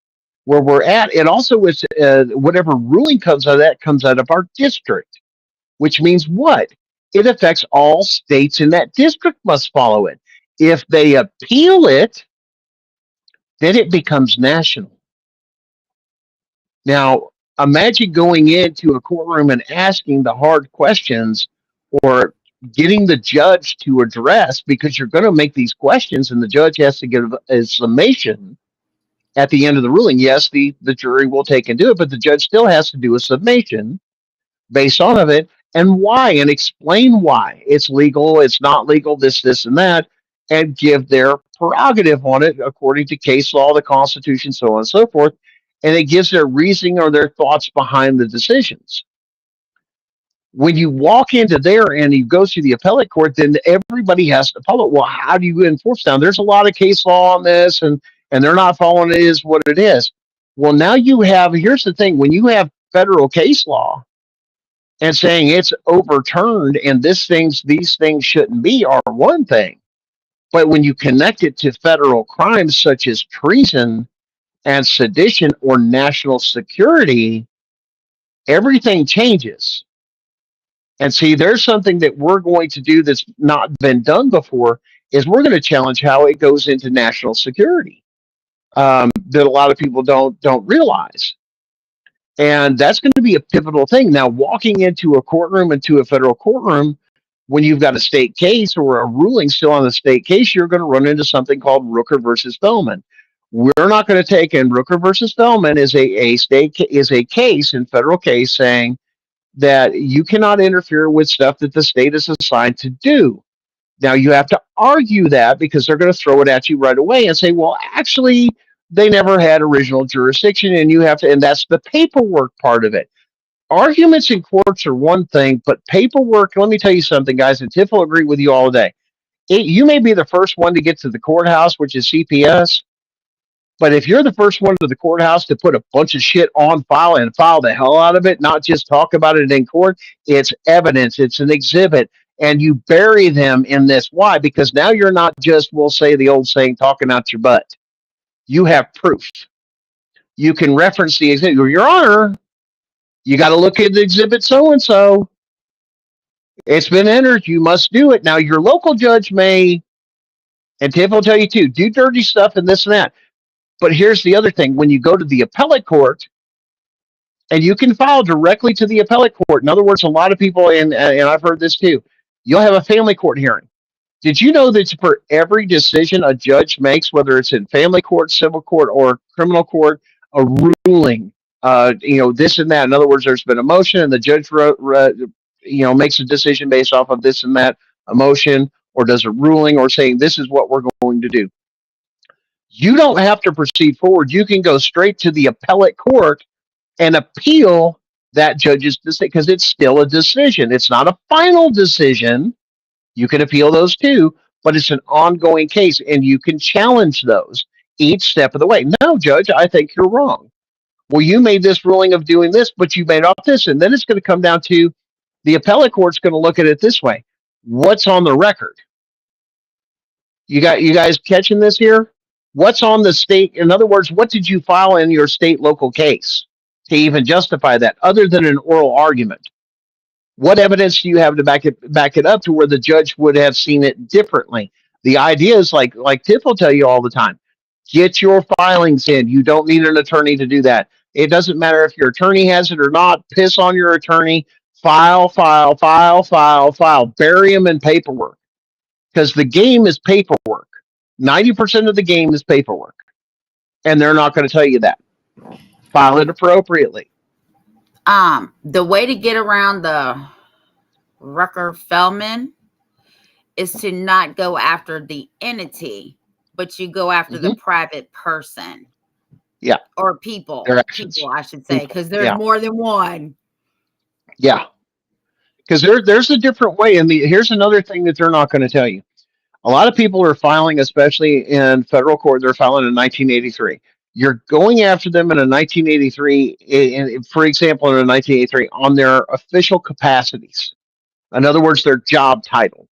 where we're at, it also is whatever ruling comes out of that comes out of our district, which means what? It affects all states in that district must follow it. If they appeal it, then it becomes national. Now, imagine going into a courtroom and asking the hard questions or getting the judge to address, because you're going to make these questions and the judge has to give a summation at the end of the ruling. Yes, the jury will take and do it, but the judge still has to do a summation based on of it and why, and explain why it's legal, it's not legal, this, and that, and give their prerogative on it according to case law, the Constitution, so on and so forth. And it gives their reasoning or their thoughts behind the decisions. When you walk into there and you go through the appellate court, then everybody has to follow. Well, how do you enforce that? There's a lot of case law on this, and they're not following it is what it is. Well, now you have, here's the thing, when you have federal case law and saying it's overturned and these things shouldn't be are one thing. But when you connect it to federal crimes such as treason and sedition or national security, everything changes. And see, there's something that we're going to do that's not been done before, is we're going to challenge how it goes into national security, that a lot of people don't realize. And that's going to be a pivotal thing. Now, walking into a courtroom, into a federal courtroom, when you've got a state case or a ruling still on the state case, you're going to run into something called Rooker versus Feldman. We're not going to take in Rooker versus Feldman is a case in federal case saying that you cannot interfere with stuff that the state is assigned to do. Now you have to argue that because they're going to throw it at you right away and say, well, actually, they never had original jurisdiction, and you have to, and that's the paperwork part of it. Arguments in courts are one thing, but paperwork, let me tell you something, guys, and Tiff will agree with you all day. You may be the first one to get to the courthouse, which is CPS, but if you're the first one to the courthouse to put a bunch of shit on file and file the hell out of it, not just talk about it in court, it's evidence, it's an exhibit, and you bury them in this. Why? Because now you're not just, we'll say the old saying, talking out your butt. You have proof. You can reference the exhibit. Your Honor, you got to look at the exhibit so-and-so. It's been entered. You must do it. Now, your local judge may, and Tiff will tell you too, do dirty stuff and this and that. But here's the other thing. When you go to the appellate court, and you can file directly to the appellate court. In other words, a lot of people, and I've heard this too, you'll have a family court hearing. Did you know that for every decision a judge makes, whether it's in family court, civil court, or criminal court, a ruling, this and that. In other words, there's been a motion, and the judge, makes a decision based off of this and that emotion, or does a ruling, or saying this is what we're going to do. You don't have to proceed forward. You can go straight to the appellate court and appeal that judge's decision because it's still a decision. It's not a final decision. You can appeal those too, but it's an ongoing case, and you can challenge those each step of the way. No, Judge, I think you're wrong. Well, you made this ruling of doing this, but you made off this, and then it's going to come down to the appellate court's going to look at it this way. What's on the record? You guys catching this here? What's on the state? In other words, what did you file in your state local case to even justify that, other than an oral argument? What evidence do you have to back it up to where the judge would have seen it differently? The idea is like Tiff will tell you all the time, get your filings in. You don't need an attorney to do that. It doesn't matter if your attorney has it or not. Piss on your attorney. File. Bury them in paperwork. Because the game is paperwork. 90% of the game is paperwork. And they're not going to tell you that. File it appropriately. The way to get around the Rucker-Feldman is to not go after the entity, but you go after the private person. Yeah. Or people, I should say, because there's more than one. Yeah. Because there's a different way. And here's another thing that they're not going to tell you. A lot of people are filing, especially in federal court, they're filing in 1983. You're going after them in a 1983, for example, in a 1983, on their official capacities. In other words, their job title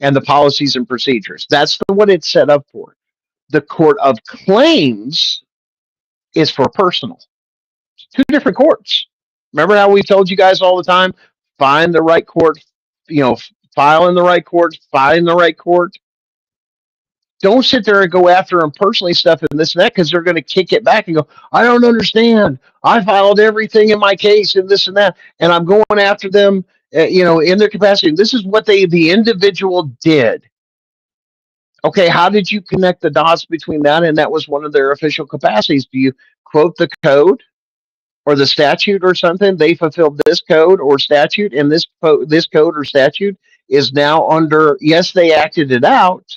and the policies and procedures. That's what it's set up for. The court of claims is for personal. It's two different courts. Remember how we told you guys all the time, find the right court, file in the right court, find the right court. Don't sit there and go after them personally stuff and this and that, because they're going to kick it back and go, I don't understand. I filed everything in my case and this and that, and I'm going after them, in their capacity. This is what the individual did. Okay, how did you connect the dots between that and that was one of their official capacities? Do you quote the code or the statute or something? They fulfilled this code or statute, and this code or statute is now under, yes, they acted it out.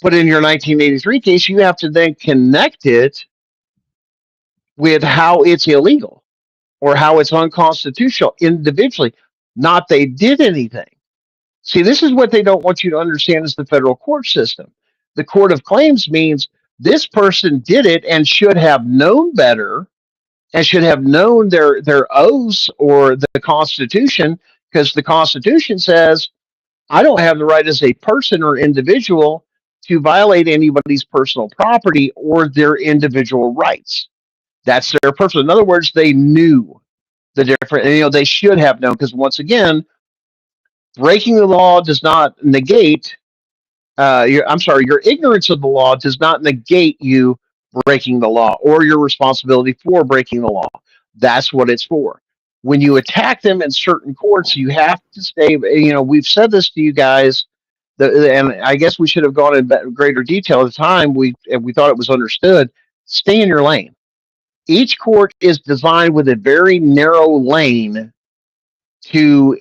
But in your 1983 case, you have to then connect it with how it's illegal or how it's unconstitutional individually, not they did anything. See, this is what they don't want you to understand is the federal court system. The court of claims means this person did it and should have known better and should have known their oaths or the Constitution, because the Constitution says, I don't have the right as a person or individual to violate anybody's personal property or their individual rights. That's their personal. In other words, they knew the difference. They should have known, because once again, breaking the law does not negate I'm sorry, your ignorance of the law does not negate you breaking the law or your responsibility for breaking the law. That's what it's for. When you attack them in certain courts, you have to stay. We've said this to you guys, and I guess we should have gone in greater detail at the time. We thought it was understood. Stay in your lane. Each court is designed with a very narrow lane to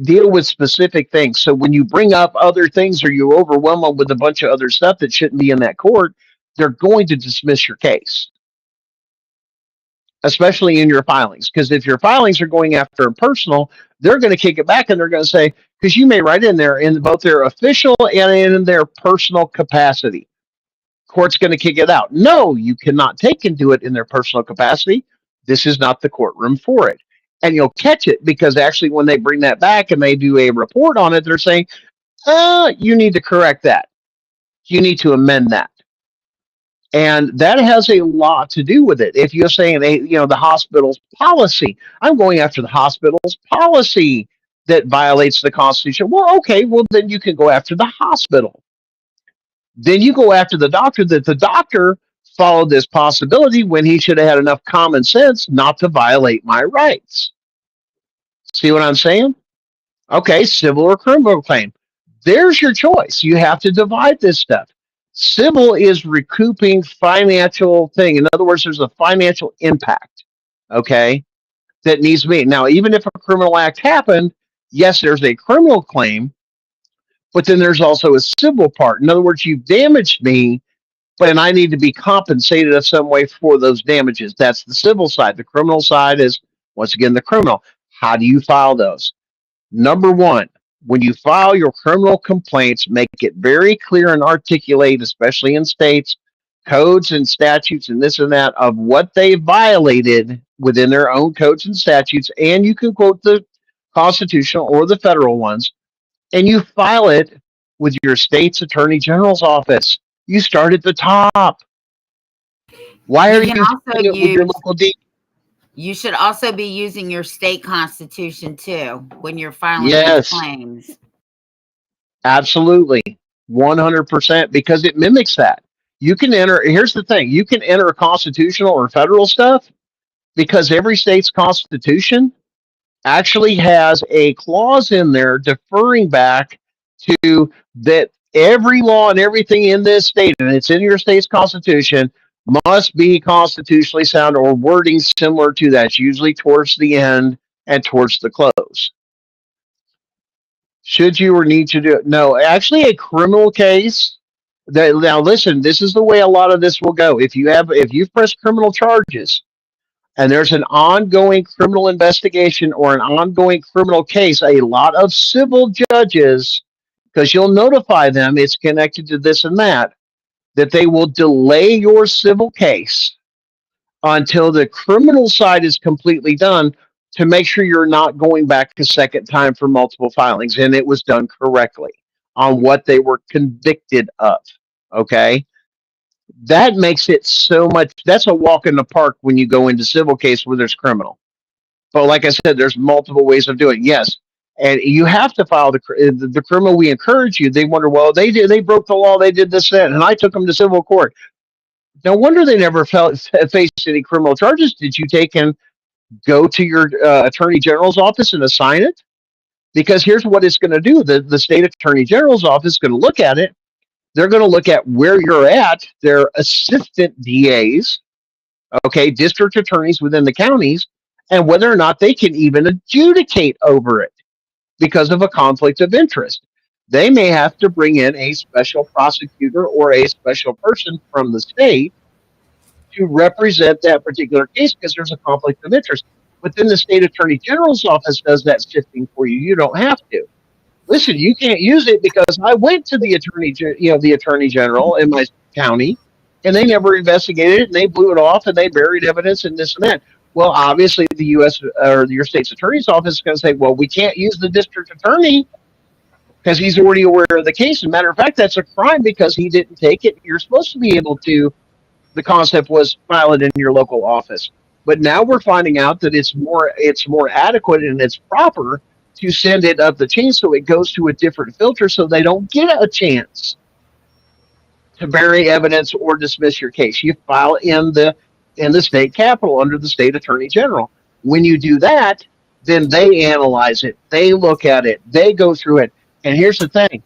deal with specific things. So when you bring up other things or you overwhelm them with a bunch of other stuff that shouldn't be in that court, they're going to dismiss your case, especially in your filings. Because if your filings are going after a personal, they're going to kick it back and they're going to say, because you may write in there in both their official and in their personal capacity. Court's going to kick it out. No, you cannot take and do it in their personal capacity. This is not the courtroom for it. And you'll catch it because actually when they bring that back and they do a report on it, they're saying, you need to correct that. You need to amend that. And that has a lot to do with it. If you're saying, the hospital's policy, I'm going after the hospital's policy that violates the Constitution. Well, okay, well, then you can go after the hospital. Then you go after the doctor that the doctor followed this possibility when he should have had enough common sense not to violate my rights. See what I'm saying? Okay, civil or criminal claim. There's your choice. You have to divide this stuff. Civil is recouping financial thing. In other words, there's a financial impact, okay, that needs to be. Now, even if a criminal act happened, yes, there's a criminal claim, but then there's also a civil part. In other words, you've damaged me, but I need to be compensated in some way for those damages. That's the civil side. The criminal side is, once again, the criminal. How do you file those? Number one, when you file your criminal complaints, make it very clear and articulate, especially in states, codes and statutes and this and that, of what they violated within their own codes and statutes. And you can quote the constitutional or the federal ones, and you file it with your state's attorney general's office. You start at the top. Why are you doing it with your local DA? You should also be using your state constitution too when you're filing these claims. Absolutely. 100%, because it mimics that. You can enter, here's the thing, you can enter a constitutional or federal stuff because every state's constitution actually has a clause in there deferring back to that every law and everything in this state, and it's in your state's constitution, must be constitutionally sound or wording similar to that, usually towards the end and towards the close. Should you or need to do it? No, actually, a criminal case. Now, listen, this is the way a lot of this will go. If you've pressed criminal charges, and there's an ongoing criminal investigation or an ongoing criminal case, a lot of civil judges, because you'll notify them it's connected to this and that they will delay your civil case until the criminal side is completely done to make sure you're not going back a second time for multiple filings and it was done correctly on what they were convicted of. Okay? That makes it so much, that's a walk in the park when you go into civil case where there's criminal. But like I said, there's multiple ways of doing it. Yes. And you have to file the criminal. We encourage you. They wonder, well, they broke the law. They did this, that, and I took them to civil court. No wonder they never faced any criminal charges. Did you take and go to your attorney general's office and assign it? Because here's what it's going to do. The state attorney general's office is going to look at it. They're going to look at where you're at, their assistant DAs, okay, district attorneys within the counties, and whether or not they can even adjudicate over it because of a conflict of interest. They may have to bring in a special prosecutor or a special person from the state to represent that particular case because there's a conflict of interest. But then the state attorney general's office does that sifting for you. You don't have to. Listen, you can't use it because I went to the attorney general in my county, and they never investigated it, and they blew it off, and they buried evidence and this and that. Well, obviously, the U.S. or your state's attorney's office is going to say, well, we can't use the district attorney because he's already aware of the case. As a matter of fact, that's a crime because he didn't take it. You're supposed to be able to. The concept was file it in your local office. But now we're finding out that it's more adequate and it's proper to send it up the chain so it goes to a different filter so they don't get a chance to bury evidence or dismiss your case. You file in the state capitol under the state attorney general. When you do that, then they analyze it, they look at it, they go through it. And here's the thing,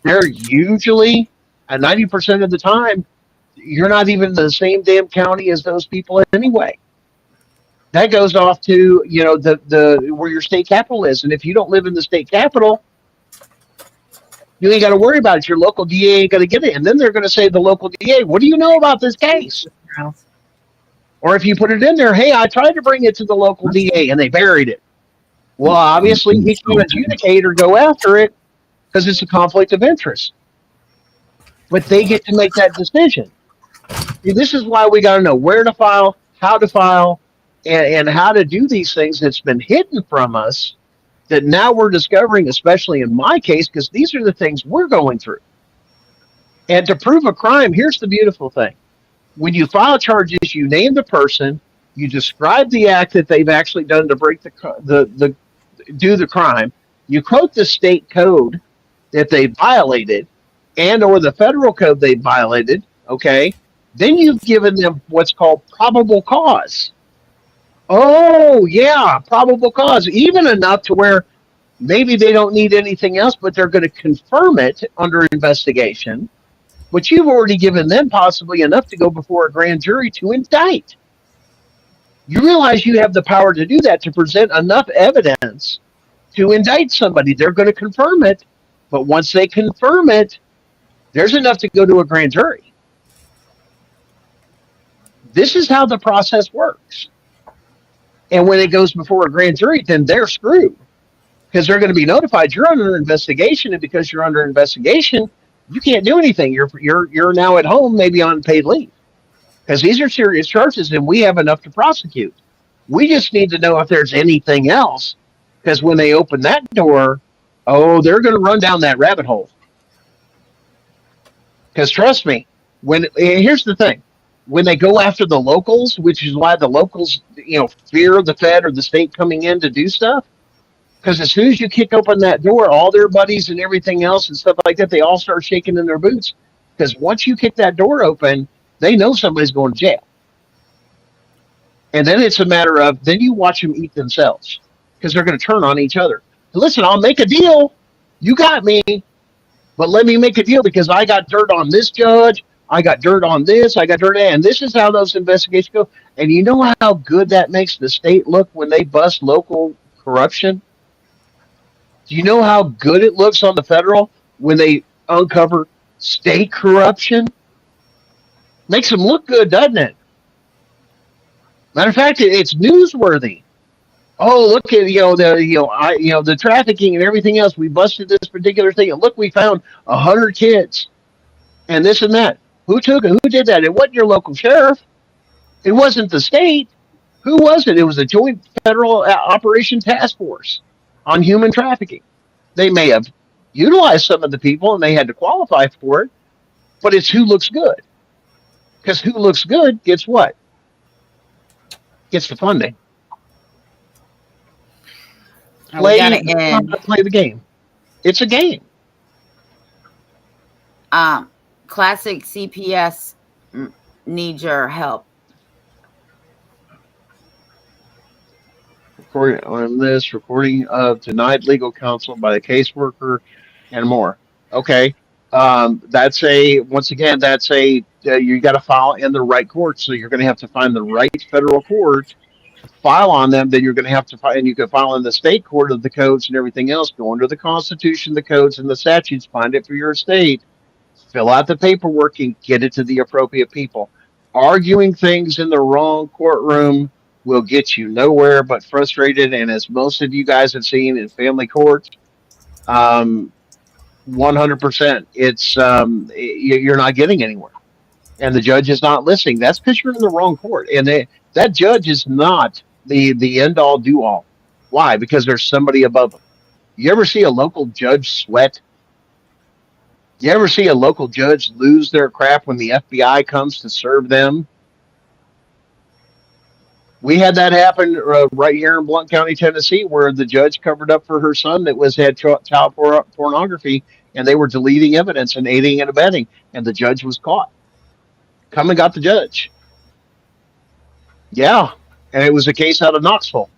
they're usually, at 90% of the time, you're not even in the same damn county as those people anyway. That goes off to, you know, the where your state capital is. And if you don't live in the state capital, you ain't got to worry about it. Your local DA ain't going to get it. And then they're going to say to the local DA, what do you know about this case? Or if you put it in there, hey, I tried to bring it to the local DA and they buried it. Well, obviously, he can't adjudicate or go after it because it's a conflict of interest. But they get to make that decision. See, this is why we got to know where to file, how to file, and how to do these things that's been hidden from us that now we're discovering, especially in my case, because these are the things we're going through. And to prove a crime, here's the beautiful thing. When you file charges, you name the person, you describe the act that they've actually done to break do the crime, you quote the state code that they violated and or the federal code they violated, okay? Then you've given them what's called probable cause. Oh, yeah, probable cause. Even enough to where maybe they don't need anything else, but they're going to confirm it under investigation. But you've already given them possibly enough to go before a grand jury to indict. You realize you have the power to do that, to present enough evidence to indict somebody. They're going to confirm it. But once they confirm it, there's enough to go to a grand jury. This is how the process works. And when it goes before a grand jury, then they're screwed because they're going to be notified you're under investigation, and because you're under investigation, you can't do anything. You're now at home, maybe on paid leave, because these are serious charges, and we have enough to prosecute. We just need to know if there's anything else, because when they open that door, oh, they're going to run down that rabbit hole. Because trust me, here's the thing. When they go after the locals, which is why the locals, fear the Fed or the state coming in to do stuff, because as soon as you kick open that door, all their buddies and everything else and stuff like that, they all start shaking in their boots. Because once you kick that door open, they know somebody's going to jail. And then it's a matter of, then you watch them eat themselves, because they're going to turn on each other. Listen, I'll make a deal. You got me. But let me make a deal because I got dirt on this judge. I got dirt on this. I got dirt on that. And this is how those investigations go. And you know how good that makes the state look when they bust local corruption? Do you know how good it looks on the federal when they uncover state corruption? Makes them look good, doesn't it? Matter of fact, it's newsworthy. Oh, look at the trafficking and everything else. We busted this particular thing, and look, we found 100 kids, and this and that. Who took it? Who did that? It wasn't your local sheriff. It wasn't the state. Who was it? It was a joint federal operation task force on human trafficking. They may have utilized some of the people, and they had to qualify for it, but it's who looks good. Because who looks good gets what? Gets the funding. Play the game. It's a game. Classic CPS needs your help. On this recording of denied legal counsel by the caseworker and more. Okay. That's you got to file in the right court. So you're going to have to find the right federal court, file on them. Then you're going to have to file, and you can file in the state court of the codes and everything else. Go under the Constitution, the codes, and the statutes. Find it for your state. Fill out the paperwork and get it to the appropriate people. Arguing things in the wrong courtroom will get you nowhere but frustrated. And as most of you guys have seen in family court, 100%, it's you're not getting anywhere, and the judge is not listening. That's because you're in the wrong court, and that judge is not the end all do all. Why? Because there's somebody above them. You ever see a local judge sweat? You ever see a local judge lose their crap when the FBI comes to serve them? We had that happen right here in Blount County, Tennessee, where the judge covered up for her son that had child pornography, and they were deleting evidence and aiding and abetting, and the judge was caught. Come and got the judge. Yeah, and it was a case out of Knoxville.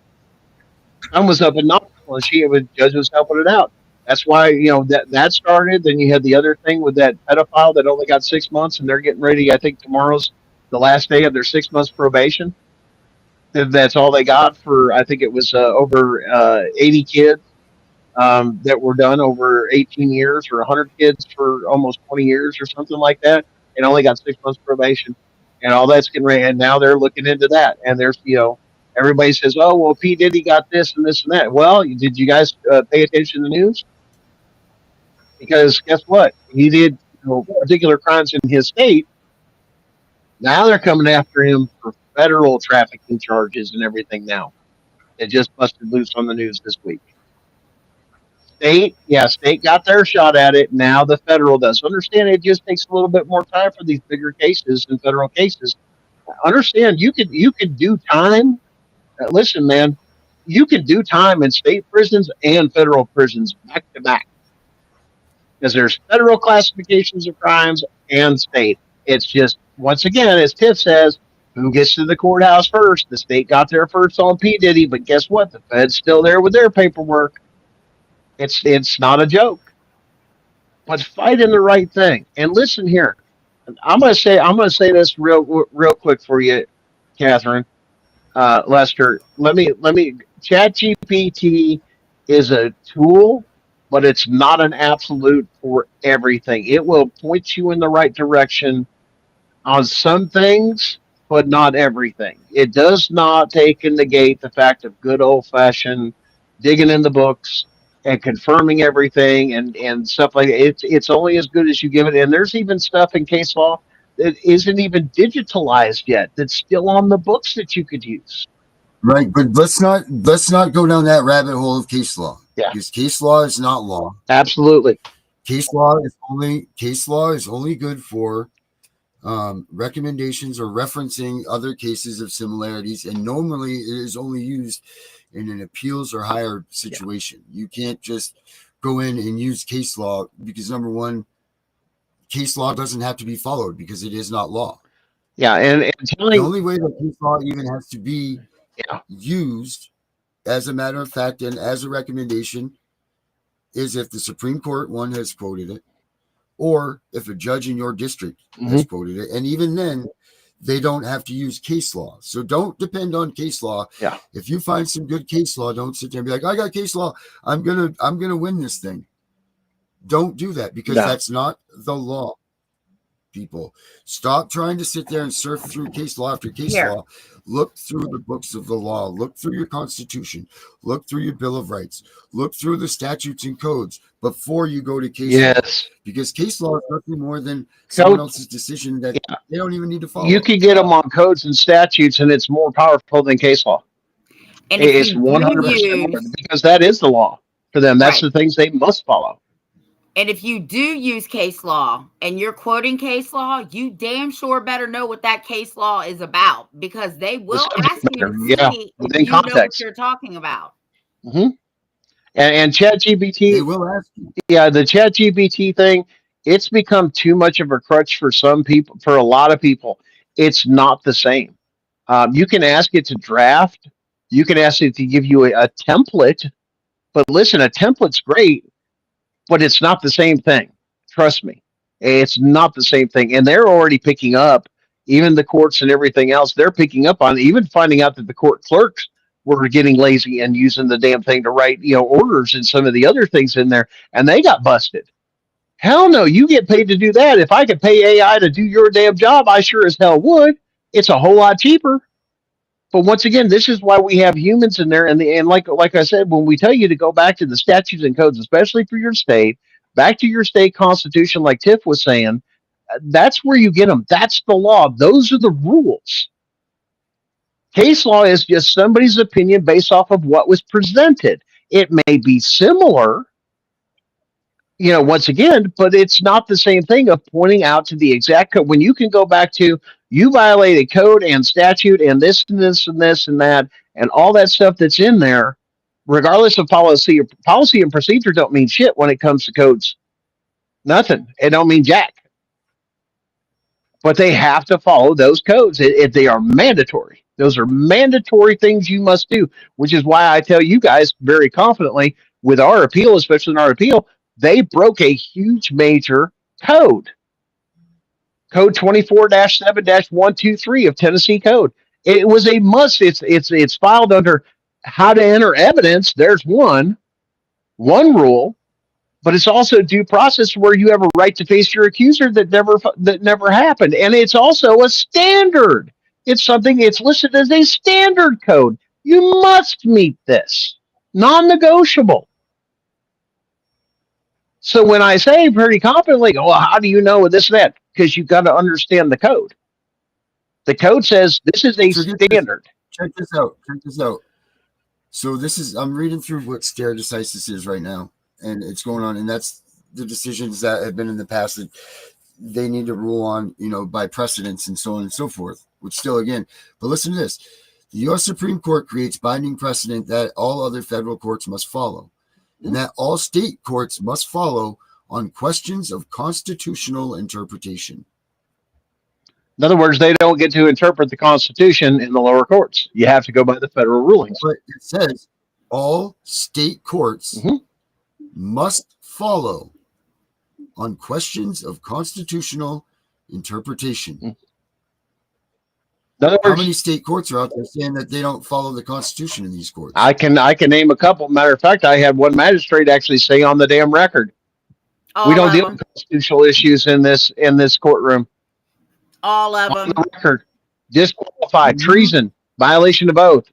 Son was up in Knoxville, and the judge was helping it out. That's why that started. Then you had the other thing with that pedophile that only got 6 months, and they're getting ready. I think tomorrow's the last day of their 6 months probation. That's all they got for. I think it was over 80 kids that were done over 18 years, or 100 kids for almost 20 years, or something like that, and only got 6 months probation. And all that's getting ready. And now they're looking into that. And there's everybody says, "Oh, well, P Diddy got this and this and that." Well, did you guys pay attention to the news? Because guess what? He did particular crimes in his state. Now they're coming after him for federal trafficking charges and everything now. It just busted loose on the news this week. State got their shot at it. Now the federal does. Understand, it just takes a little bit more time for these bigger cases and federal cases. Understand, you could do time. Listen, man, you can do time in state prisons and federal prisons back to back. Because there's federal classifications of crimes and state. It's just, once again, as Tiff says, who gets to the courthouse first? The state got there first on P. Diddy, but guess what? The Fed's still there with their paperwork. It's not a joke. But fighting the right thing. And listen here, I'm gonna say this real quick for you, Catherine, Lester. Let me. ChatGPT is a tool, but it's not an absolute for everything. It will point you in the right direction on some things, but not everything. It does not take and negate the fact of good old fashioned digging in the books and confirming everything and stuff like that. It's only as good as you give it. And there's even stuff in case law that isn't even digitalized yet, that's still on the books that you could use. Right, but let's not go down that rabbit hole of case law. Yeah. Because case law is not law. Absolutely. Case law is only good for recommendations or referencing other cases of similarities, and normally it is only used in an appeals or higher situation. Yeah. You can't just go in and use case law because, number one, case law doesn't have to be followed because it is not law. Yeah, and the only way that case law even has to be used as a matter of fact and as a recommendation is if the Supreme Court, one, has quoted it, or if a judge in your district has quoted it. And even then, they don't have to use case law. So don't depend on case law. Yeah. If you find some good case law, don't sit there and be like, I got case law, I'm gonna win this thing. Don't do that because that's not the law. People, stop trying to sit there and surf through case law after case law. Look through the books of the law. Look through your Constitution. Look through your Bill of Rights. Look through the statutes and codes before you go to case law. Because case law is nothing more than someone else's decision that they don't even need to follow. You can get them on codes and statutes, and it's more powerful than case law. And it's 100% because that is the law for them. That's the things they must follow. And if you do use case law and you're quoting case law, you damn sure better know what that case law is about, because they will ask you to see if you know what you're talking about. Mm-hmm. And ChatGPT, they will ask you. Yeah, the ChatGPT thing, it's become too much of a crutch for some people. For a lot of people, it's not the same. You can ask it to draft. You can ask it to give you a template. But listen, a template's great. But it's not the same thing. Trust me. It's not the same thing. And they're already picking up, even the courts and everything else, they're picking up on, even finding out that the court clerks were getting lazy and using the damn thing to write, orders and some of the other things in there, and they got busted. Hell no, you get paid to do that. If I could pay AI to do your damn job, I sure as hell would. It's a whole lot cheaper. But once again, this is why we have humans in there. And like I said, when we tell you to go back to the statutes and codes, especially for your state, back to your state constitution, like Tiff was saying, that's where you get them. That's the law. Those are the rules. Case law is just somebody's opinion based off of what was presented. It may be similar, once again, but it's not the same thing of pointing out to the exact code. When you can go back to You violate a code and statute and this and this and this and that and all that stuff that's in there, regardless of policy. Policy and procedure don't mean shit when it comes to codes. Nothing. It don't mean jack. But they have to follow those codes if they are mandatory. Those are mandatory things you must do, which is why I tell you guys very confidently with our appeal, especially in our appeal, they broke a huge major code. Code 24-7-123 of Tennessee Code. It was a must. It's filed under how to enter evidence. There's one rule. But it's also due process where you have a right to face your accuser that never happened, and it's also a standard. It's something. It's listed as a standard code. You must meet this, non-negotiable. So when I say pretty confidently, "Oh, how do you know this and that?" Because you've got to understand the code. The code says this is a standard. Check this out. So I'm reading through what stare decisis is right now. And it's going on, and that's the decisions that have been in the past that they need to rule on, by precedents and so on and so forth, which still, again, but listen to this. The U.S. Supreme Court creates binding precedent that all other federal courts must follow, and that all state courts must follow on questions of constitutional interpretation. In other words, they don't get to interpret the Constitution in the lower courts. You have to go by the federal rulings. But it says all state courts must follow on questions of constitutional interpretation. How many state courts are out there saying that they don't follow the Constitution in these courts? I can name a couple. Matter of fact, I had one magistrate actually say on the damn record, we don't deal with constitutional issues in this courtroom. All of them. On the record, disqualified, treason, violation of oath.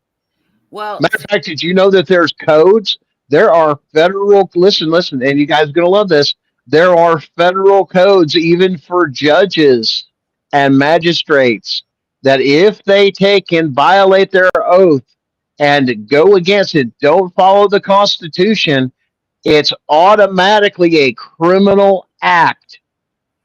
Well, matter of fact, did you know that there's codes? There are federal, listen, and you guys are going to love this. There are federal codes, even for judges and magistrates, that if they take and violate their oath and go against it, don't follow the Constitution, it's automatically a criminal act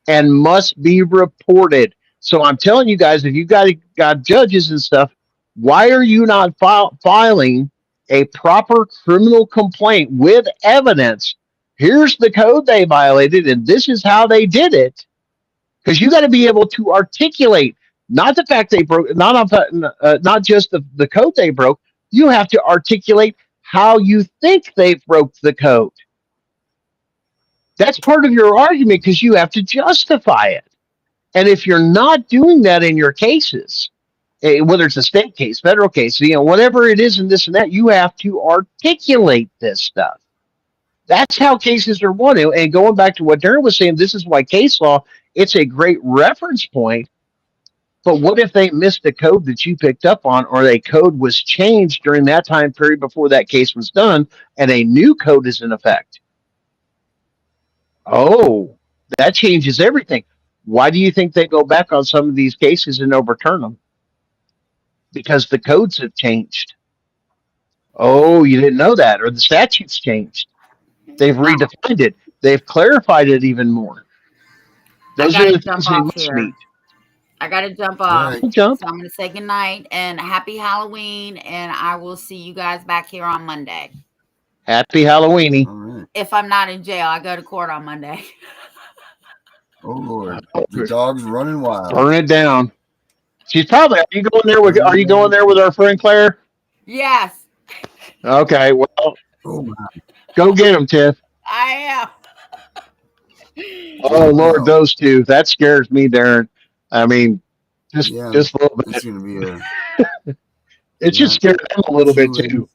and must be reported. So I'm telling you guys, if you've got judges and stuff, why are you not filing a proper criminal complaint with evidence? Here's the code they violated, and this is how they did it. Because you got to be able to articulate not the fact they broke, not just the code they broke. You have to articulate how you think they broke the code. That's part of your argument because you have to justify it. And if you're not doing that in your cases, whether it's a state case, federal case, whatever it is and this and that, you have to articulate this stuff. That's how cases are won. And going back to what Darren was saying, this is why case law, it's a great reference point. But what if they missed a code that you picked up on, or a code was changed during that time period before that case was done, and a new code is in effect? Oh, that changes everything. Why do you think they go back on some of these cases and overturn them? Because the codes have changed. Oh, you didn't know that, or the statutes changed. They've redefined it. They've clarified it even more. Those are the things they must meet. I got to jump off. Right. So I'm going to say goodnight and happy Halloween, and I will see you guys back here on Monday. Happy Halloweeny. All right. If I'm not in jail, I go to court on Monday. Oh, Lord. The dog's running wild. Burn it down. She's probably, are you going there with our friend Claire? Yes. Okay, well, Oh, go get him, Tiff. I am. Oh, Lord, those two. That scares me, Darren. I mean, just a little bit. It's going to be it should scare them a little bit, too.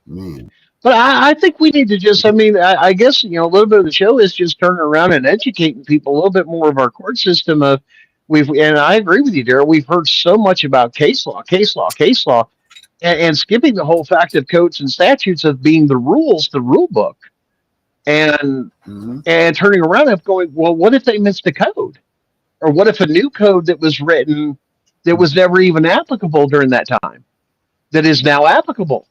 Man. But I think we need to just, I guess, a little bit of the show is just turning around and educating people a little bit more of our court system. And I agree with you, Darryl. We've heard so much about case law, and skipping the whole fact of codes and statutes of being the rules, the rule book, and turning around and going, well, what if they missed a code? Or what if a new code that was written that was never even applicable during that time that is now applicable?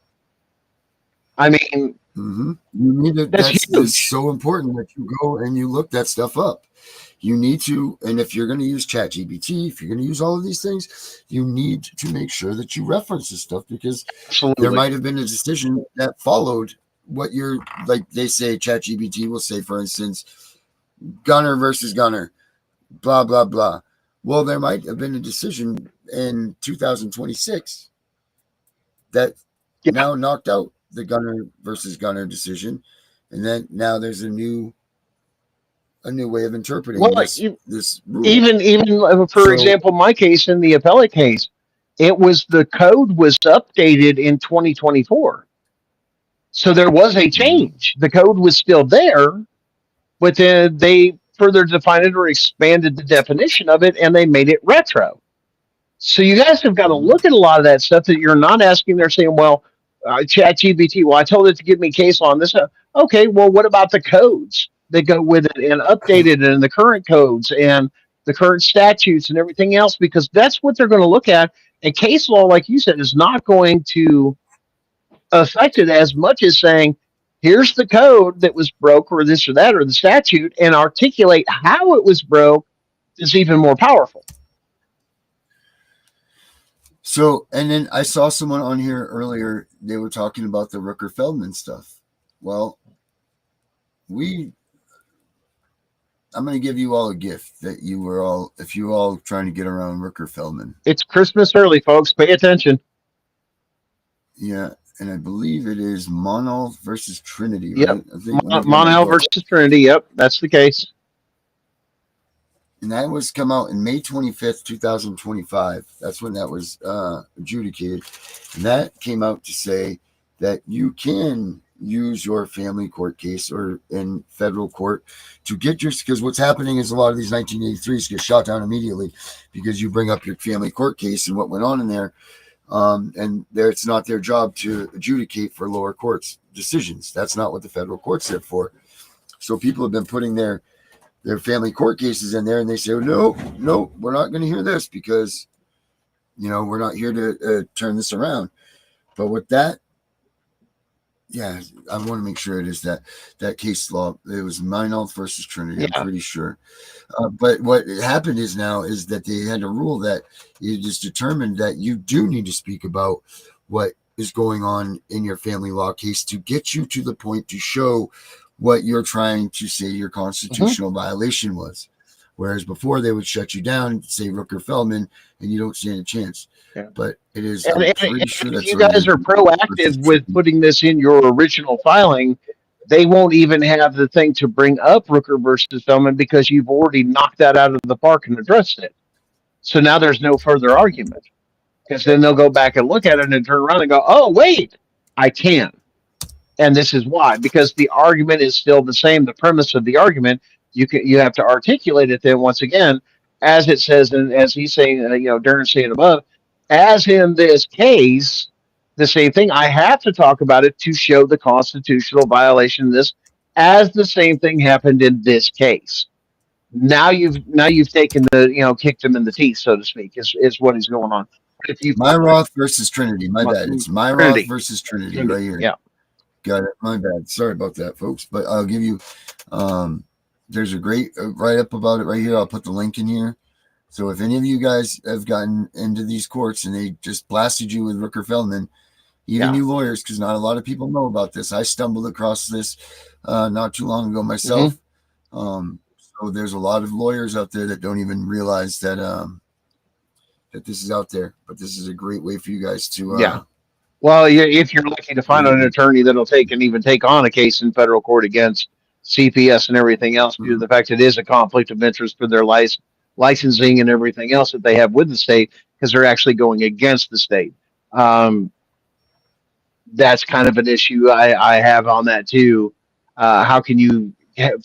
I mean, you need to, that's so important that you go and you look that stuff up. You need to, and if you're going to use ChatGPT, if you're going to use all of these things, you need to make sure that you reference this stuff, because Absolutely. there might have been a decision that followed what you're, like they say, ChatGPT will say, for instance, gunner versus gunner, blah, blah, blah. Well, there might have been a decision in 2026 that now knocked out the gunner versus gunner decision. And then now there's a new way of interpreting this rule. Even for example, my case in the appellate case, the code was updated in 2024. So there was a change. The code was still there, but then they further defined it or expanded the definition of it, and they made it retro. So you guys have got to look at a lot of that stuff that you're not asking. They're saying, well, ChatGPT, well, I told it to give me case law on this. Okay, well, what about the codes that go with it and updated and the current codes and the current statutes and everything else? Because that's what they're going to look at. And case law, like you said, is not going to affect it as much as saying, here's the code that was broke or this or that or the statute, and articulate how it was broke is even more powerful. So, and then I saw someone on here earlier, they were talking about the Rooker-Feldman stuff. Well, I'm going to give you all a gift that you were all, if you were all trying to get around Rooker-Feldman. It's Christmas early, folks. Pay attention. Yeah, and I believe it is Monolith versus Trinity, right? Yep. Monolith versus Trinity. Yep, that's the case. And that was come out in May 25th, 2025. That's when that was adjudicated. And that came out to say that you can use your family court case or in federal court to get your, because what's happening is a lot of these 1983s get shot down immediately because you bring up your family court case and what went on in there. And it's not their job to adjudicate for lower courts decisions. That's not what the federal court's there for. So people have been putting their family court cases in there, and they say, no, we're not going to hear this because, we're not here to turn this around. But with that, yeah, I want to make sure it is that case law. It was Monolith versus Trinity. Yeah. I'm pretty sure. But what happened is that they had a rule that it is determined that you do need to speak about what is going on in your family law case to get you to the point to show what you're trying to say your constitutional violation was. Whereas before they would shut you down, say Rooker-Feldman, and you don't stand a chance. Yeah. But it is, I'm pretty sure that's if you guys are proactive with putting this in your original filing, they won't even have the thing to bring up Rooker versus Feldman because you've already knocked that out of the park and addressed it. So now there's no further argument, because then they'll go back and look at it and turn around and go, oh, wait, I can. And this is why, because the argument is still the same. The premise of the argument, you have to articulate it then once again, as it says, and as he's saying, Darren's saying above, as in this case, the same thing. I have to talk about it to show the constitutional violation of this, as the same thing happened in this case. Now you've taken kicked him in the teeth, so to speak, is what is going on. If you Myroth versus Trinity, my bad. It's Myroth versus Trinity right here. Yeah. Got it. My bad. Sorry about that, folks. But I'll give you, there's a great write-up about it right here. I'll put the link in here. So if any of you guys have gotten into these courts and they just blasted you with Rooker-Feldman, even you lawyers, because not a lot of people know about this. I stumbled across this not too long ago myself. So there's a lot of lawyers out there that don't even realize that that this is out there. But this is a great way for you guys to well, if you're lucky to find an attorney that'll take on a case in federal court against CPS and everything else, due to the fact it is a conflict of interest for their licensing and everything else that they have with the state, because they're actually going against the state. That's kind of an issue I have on that too. How can you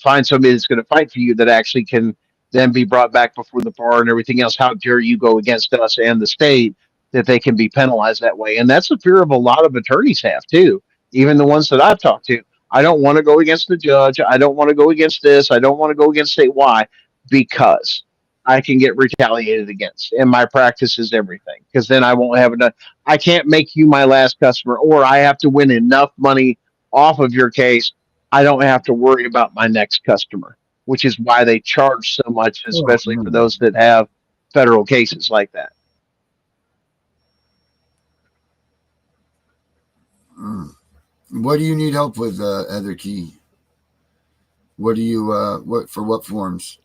find somebody that's going to fight for you that actually can then be brought back before the bar and everything else? How dare you go against us and the state, that they can be penalized that way? And that's a fear of a lot of attorneys have too, even the ones that I've talked to. I don't want to go against the judge. I don't want to go against this. I don't want to go against state. Why? Because I can get retaliated against, and my practice is everything, because then I won't have enough. I can't make you my last customer, or I have to win enough money off of your case. I don't have to worry about my next customer. which is why they charge so much, Oh, especially for those that have federal cases like that. What do you need help with, Heather Key? What do you what forms?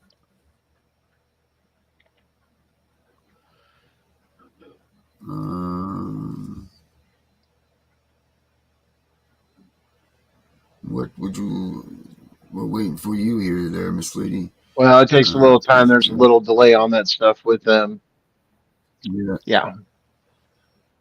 Um, what would you? We're waiting for you here, there, Miss Lady. Well, it takes a little time. There's a Yeah. little delay on that stuff with them. Yeah. Yeah.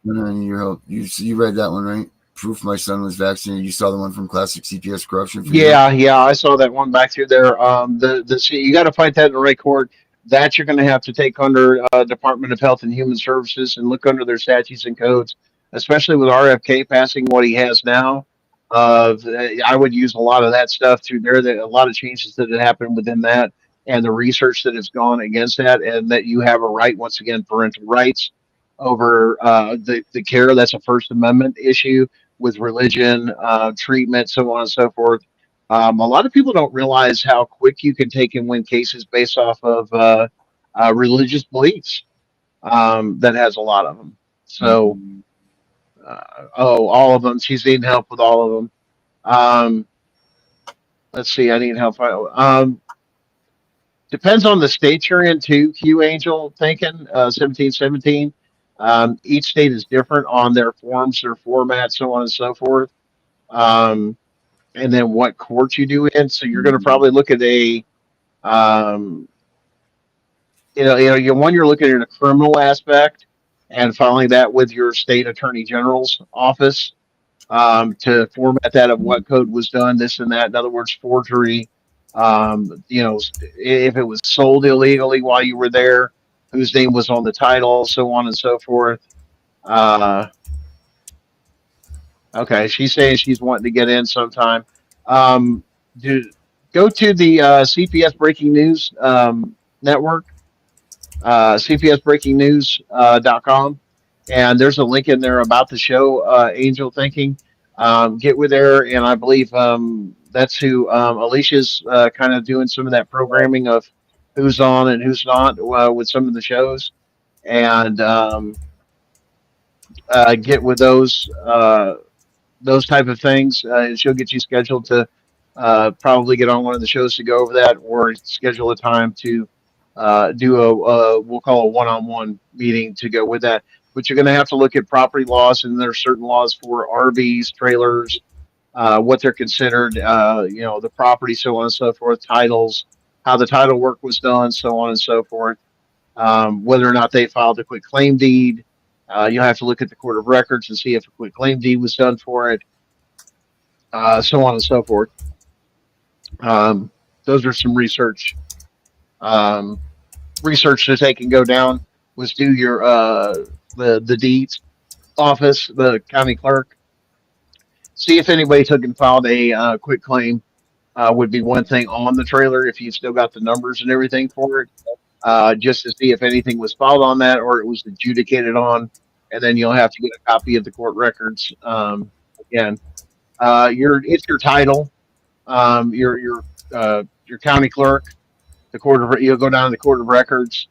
And I need your help. You read that one, right? Proof my son was vaccinated. You saw the one from Classic CPS Corruption for you? Yeah, I saw that one back through there. You got to fight that in the right court. That you're going to have to take under Department of Health and Human Services and look under their statutes and codes, especially with RFK passing what he has now. I would use a lot of that stuff through there. A lot of changes that have happened within that, and the research that has gone against that, and that you have a right, once again, parental rights over the care. That's a First Amendment issue with religion, treatment, so on and so forth. A lot of people don't realize how quick you can take and win cases based off of religious beliefs. That has a lot of them. So, all of them. She's needing help with all of them. Let's see. I need help. Depends on the state you're in too. Q Angel thinking 1717. Each state is different on their forms, their format, so on and so forth. Um, and then what court you do in. So you're going to probably look at a, um, you're looking at a criminal aspect and filing that with your state attorney general's office to format that of what code was done, this and that. In other words, forgery. If it was sold illegally while you were there, whose name was on the title, so on and so forth. Uh, Okay, she's saying she's wanting to get in sometime. Um, do, Go to the CPS Breaking News network, cpsbreakingnews.com, and there's a link in there about the show, Angel Thinking. Get with there, and I believe that's who Alicia's kind of doing some of that programming of who's on and who's not with some of the shows, and get with those type of things. And she'll get you scheduled to probably get on one of the shows to go over that, or schedule a time to do we'll call a one-on-one meeting to go with that. But you're going to have to look at property laws, and there are certain laws for RVs, trailers, what they're considered, the property, so on and so forth, titles, how the title work was done, so on and so forth, whether or not they filed a quick claim deed. You'll have to look at the court of records and see if a quick claim deed was done for it, so on and so forth. Those are some research. Research that they can go down was do your the deeds office, the county clerk. See if anybody took and filed a quick claim. Would be one thing on the trailer if you still got the numbers and everything for it, just to see if anything was filed on that or it was adjudicated on, and then you'll have to get a copy of the court records. Again, it's your title, your county clerk, the court of you'll go down to the court of records.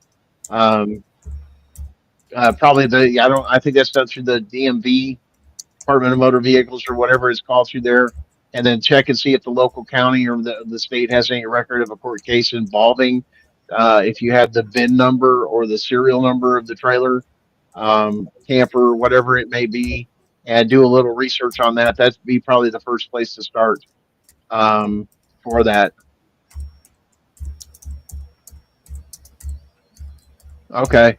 Um, Probably I think that's done through the DMV, Department of Motor Vehicles, or whatever it's called through there, and then check and see if the local county or the state has any record of a court case involving if you have the VIN number or the serial number of the trailer, camper, whatever it may be, and do a little research on that. That'd be probably the first place to start for that. Okay.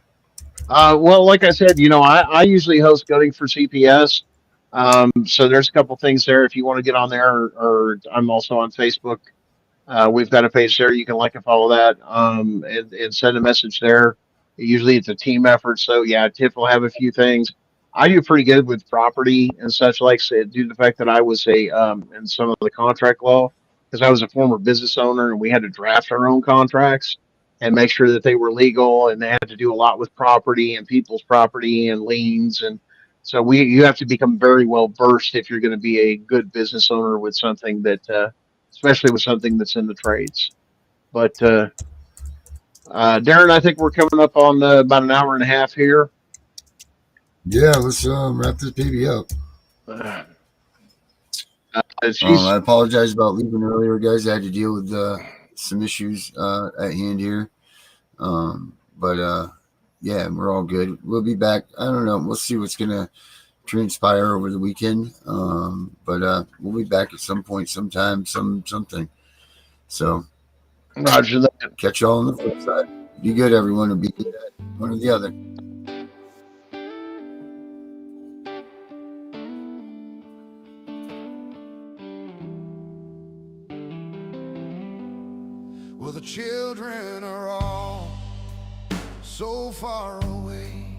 Well, like I said, I usually host Gunning for CPS. So there's a couple things there if you want to get on there, or I'm also on Facebook. We've got a page there. You can like and follow that, and send a message there. Usually it's a team effort. So yeah, Tiff will have a few things. I do pretty good with property and such, like said, due to the fact that I was in some of the contract law, because I was a former business owner and we had to draft our own contracts and make sure that they were legal, and they had to do a lot with property and people's property and liens. And so you have to become very well versed if you're going to be a good business owner with something that especially with something that's in the trades. But Darren, I think we're coming up on about an hour and a half here. Yeah, let's wrap this baby up. She's I apologize about leaving earlier, guys. I had to deal with some issues at hand here. But yeah, we're all good. We'll be back. I don't know. We'll see what's going to transpire over the weekend. But we'll be back at some point, sometime, something. So, Roger that. Catch y'all on the flip side. Be good, everyone, or be good at one or the other. Well, the children are all so far away.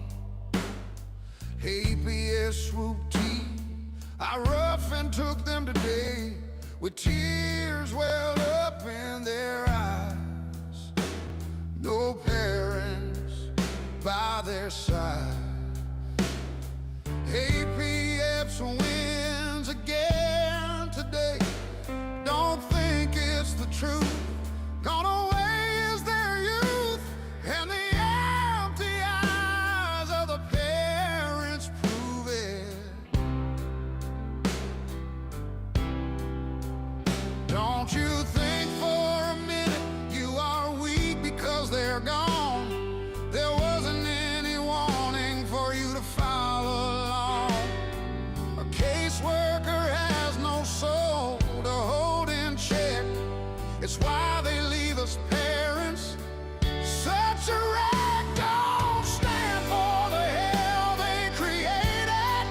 Hey, PS swooped team, I rough and took them today, with tears welled up in their eyes. No parents by their side. APF's wins again today. Don't think it's the truth. Gone away is their youth, and the empty eyes of the parents prove it. Don't you think for a minute you are weak because they're gone. There wasn't any warning for you to follow along. A caseworker has no soul to hold in check. It's why they leave us parents such a wreck. Don't stand for the hell they created.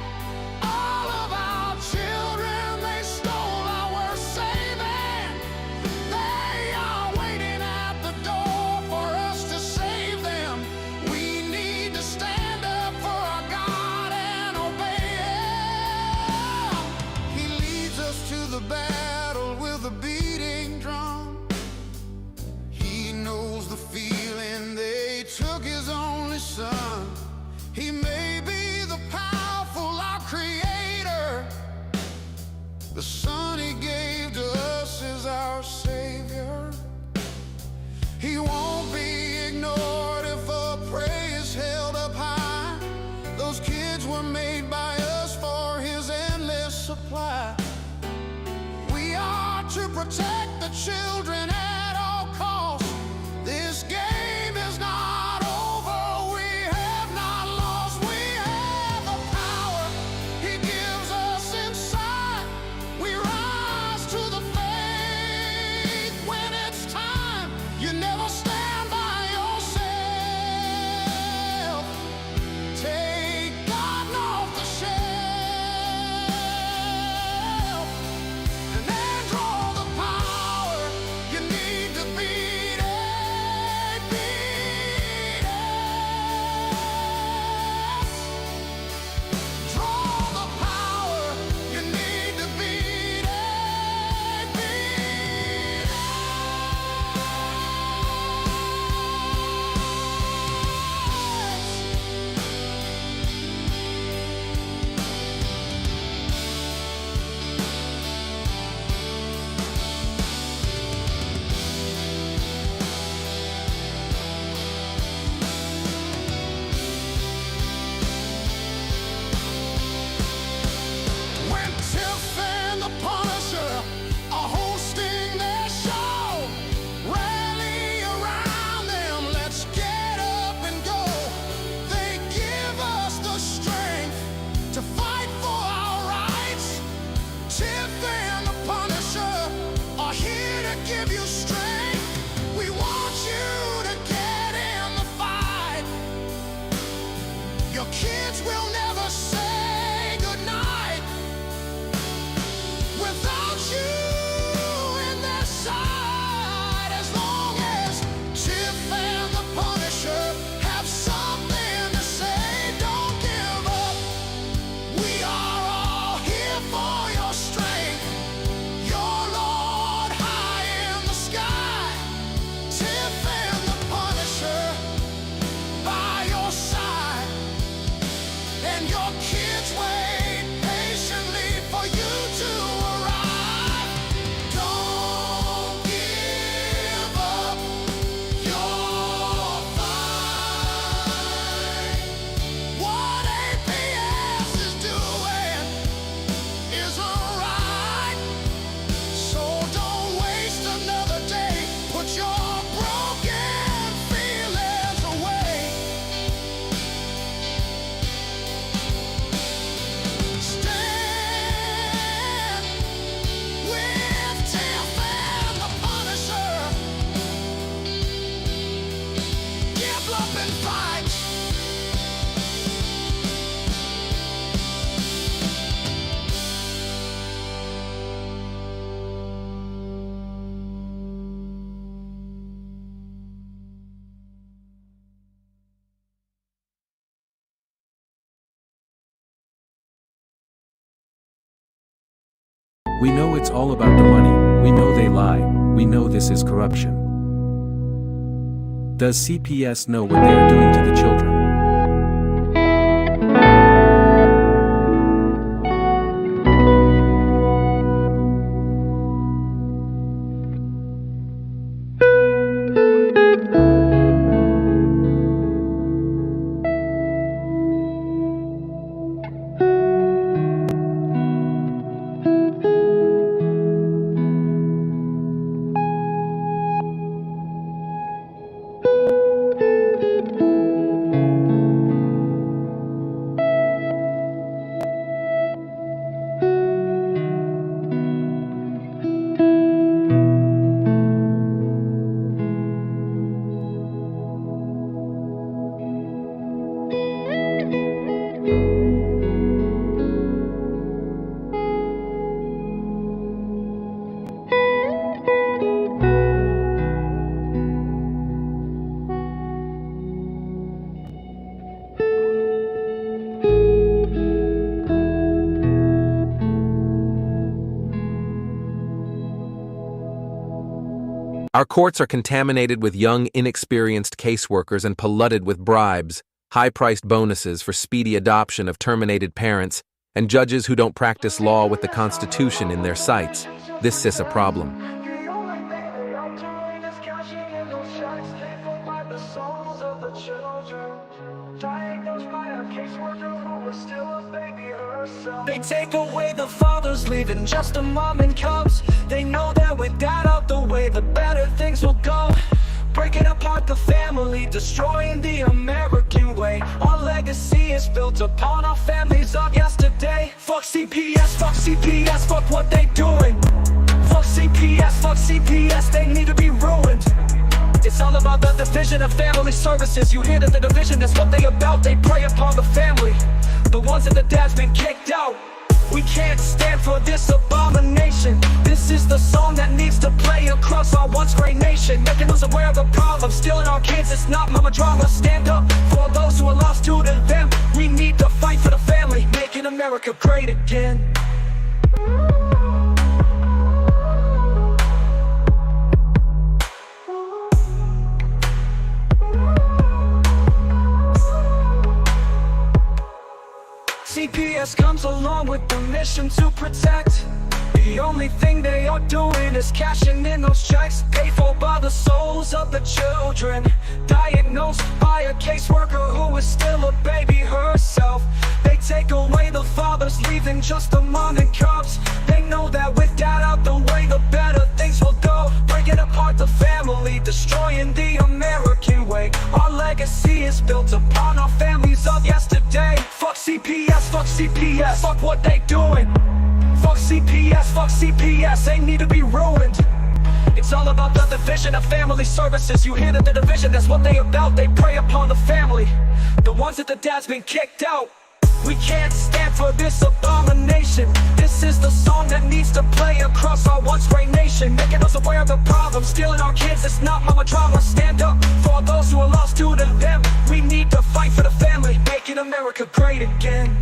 All of our children they stole, our worst saving. They are waiting at the door for us to save them. We need to stand up for our God and obey Him. He leads us to the battle with a beating drum. He knows the feeling they took his only son. He may be the powerful, our creator. The son he gave to us is our savior. He won't be ignored if a praise is held up high. Those kids were made by us for his endless supply. We are to protect the children at all costs. This game is not over. We have not lost. We have the power He gives us inside. We rise to the faith when it's time. You never stand by yourself. Take God off the shelf and then draw the power you need to beat it, beat it. Draw the power you need to beat it, beat it. When Tiff and the Punisher are hosting their show, rally around them, let's get up and go. They give us the strength to fight for our rights. Tiff and the Punisher are here to give you strength. We want you to get in the fight. Your kids will never say goodnight without you in their side. As long as Tiff and the Punisher have something to say, don't give up. We are all here for your strength. Your Lord high in the sky. Tiff and the Punisher by your side. And your kids wait patiently for you to arrive. Don't give up We know it's all about the money, we know they lie, we know this is corruption. Does CPS know what they are doing to the children? Our courts are contaminated with young, inexperienced caseworkers and polluted with bribes, high-priced bonuses for speedy adoption of terminated parents, and judges who don't practice law with the Constitution in their sights. This is a problem. They take away the fathers, leaving just a mom and cubs. They know that with that out the way, the better things will go. Breaking apart the family, destroying the American way. Our legacy is built upon our families of yesterday. Fuck CPS, fuck what they doing. Fuck CPS, they need to be ruined. It's all about the division of family services. You hear that the division is what they about. They prey upon the family, the ones that the dad's been kicked out. We can't stand for this abomination. This is the song that needs to play across our once great nation, making us aware of the problem. Stealing our kids, it's not mama drama. Stand up for those who are lost to them. We need to fight for the family, making America great again. CPS comes along with the mission to protect. The only thing they are doing is cashing in those checks, paid for by the souls of the children. Diagnosed by a caseworker who is still a baby herself. They take away the fathers, leaving just the mom and cubs. They know that with that out the way, the better things will go. Breaking apart the family, destroying the American way. Our legacy is built upon our families of yesterday. Fuck CPS, fuck what they doing. Fuck CPS, they need to be ruined. It's all about the division of family services. You hear that the division, that's what they about. They prey upon the family, the ones that the dad's been kicked out. We can't stand for this abomination. This is the song that needs to play across our once great nation, making us aware of the problem. Stealing our kids, it's not mama drama. Stand up for those who are lost to them. We need to fight for the family, making America great again.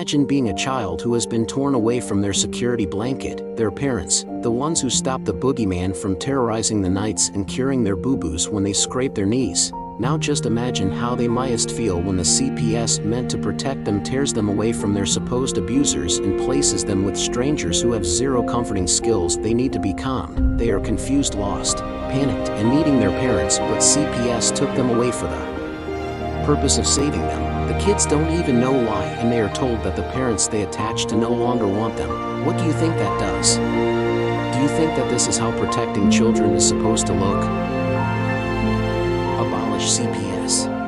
Imagine being a child who has been torn away from their security blanket, their parents, the ones who stop the boogeyman from terrorizing the nights and curing their boo-boos when they scrape their knees. Now just imagine how they mightest feel when the CPS meant to protect them tears them away from their supposed abusers and places them with strangers who have zero comforting skills. They need to be calm. They are confused, lost, panicked, and needing their parents, but CPS took them away for the purpose of saving them. The kids don't even know why, and they are told that the parents they attach to no longer want them. What do you think that does? Do you think that this is how protecting children is supposed to look? Abolish CPS.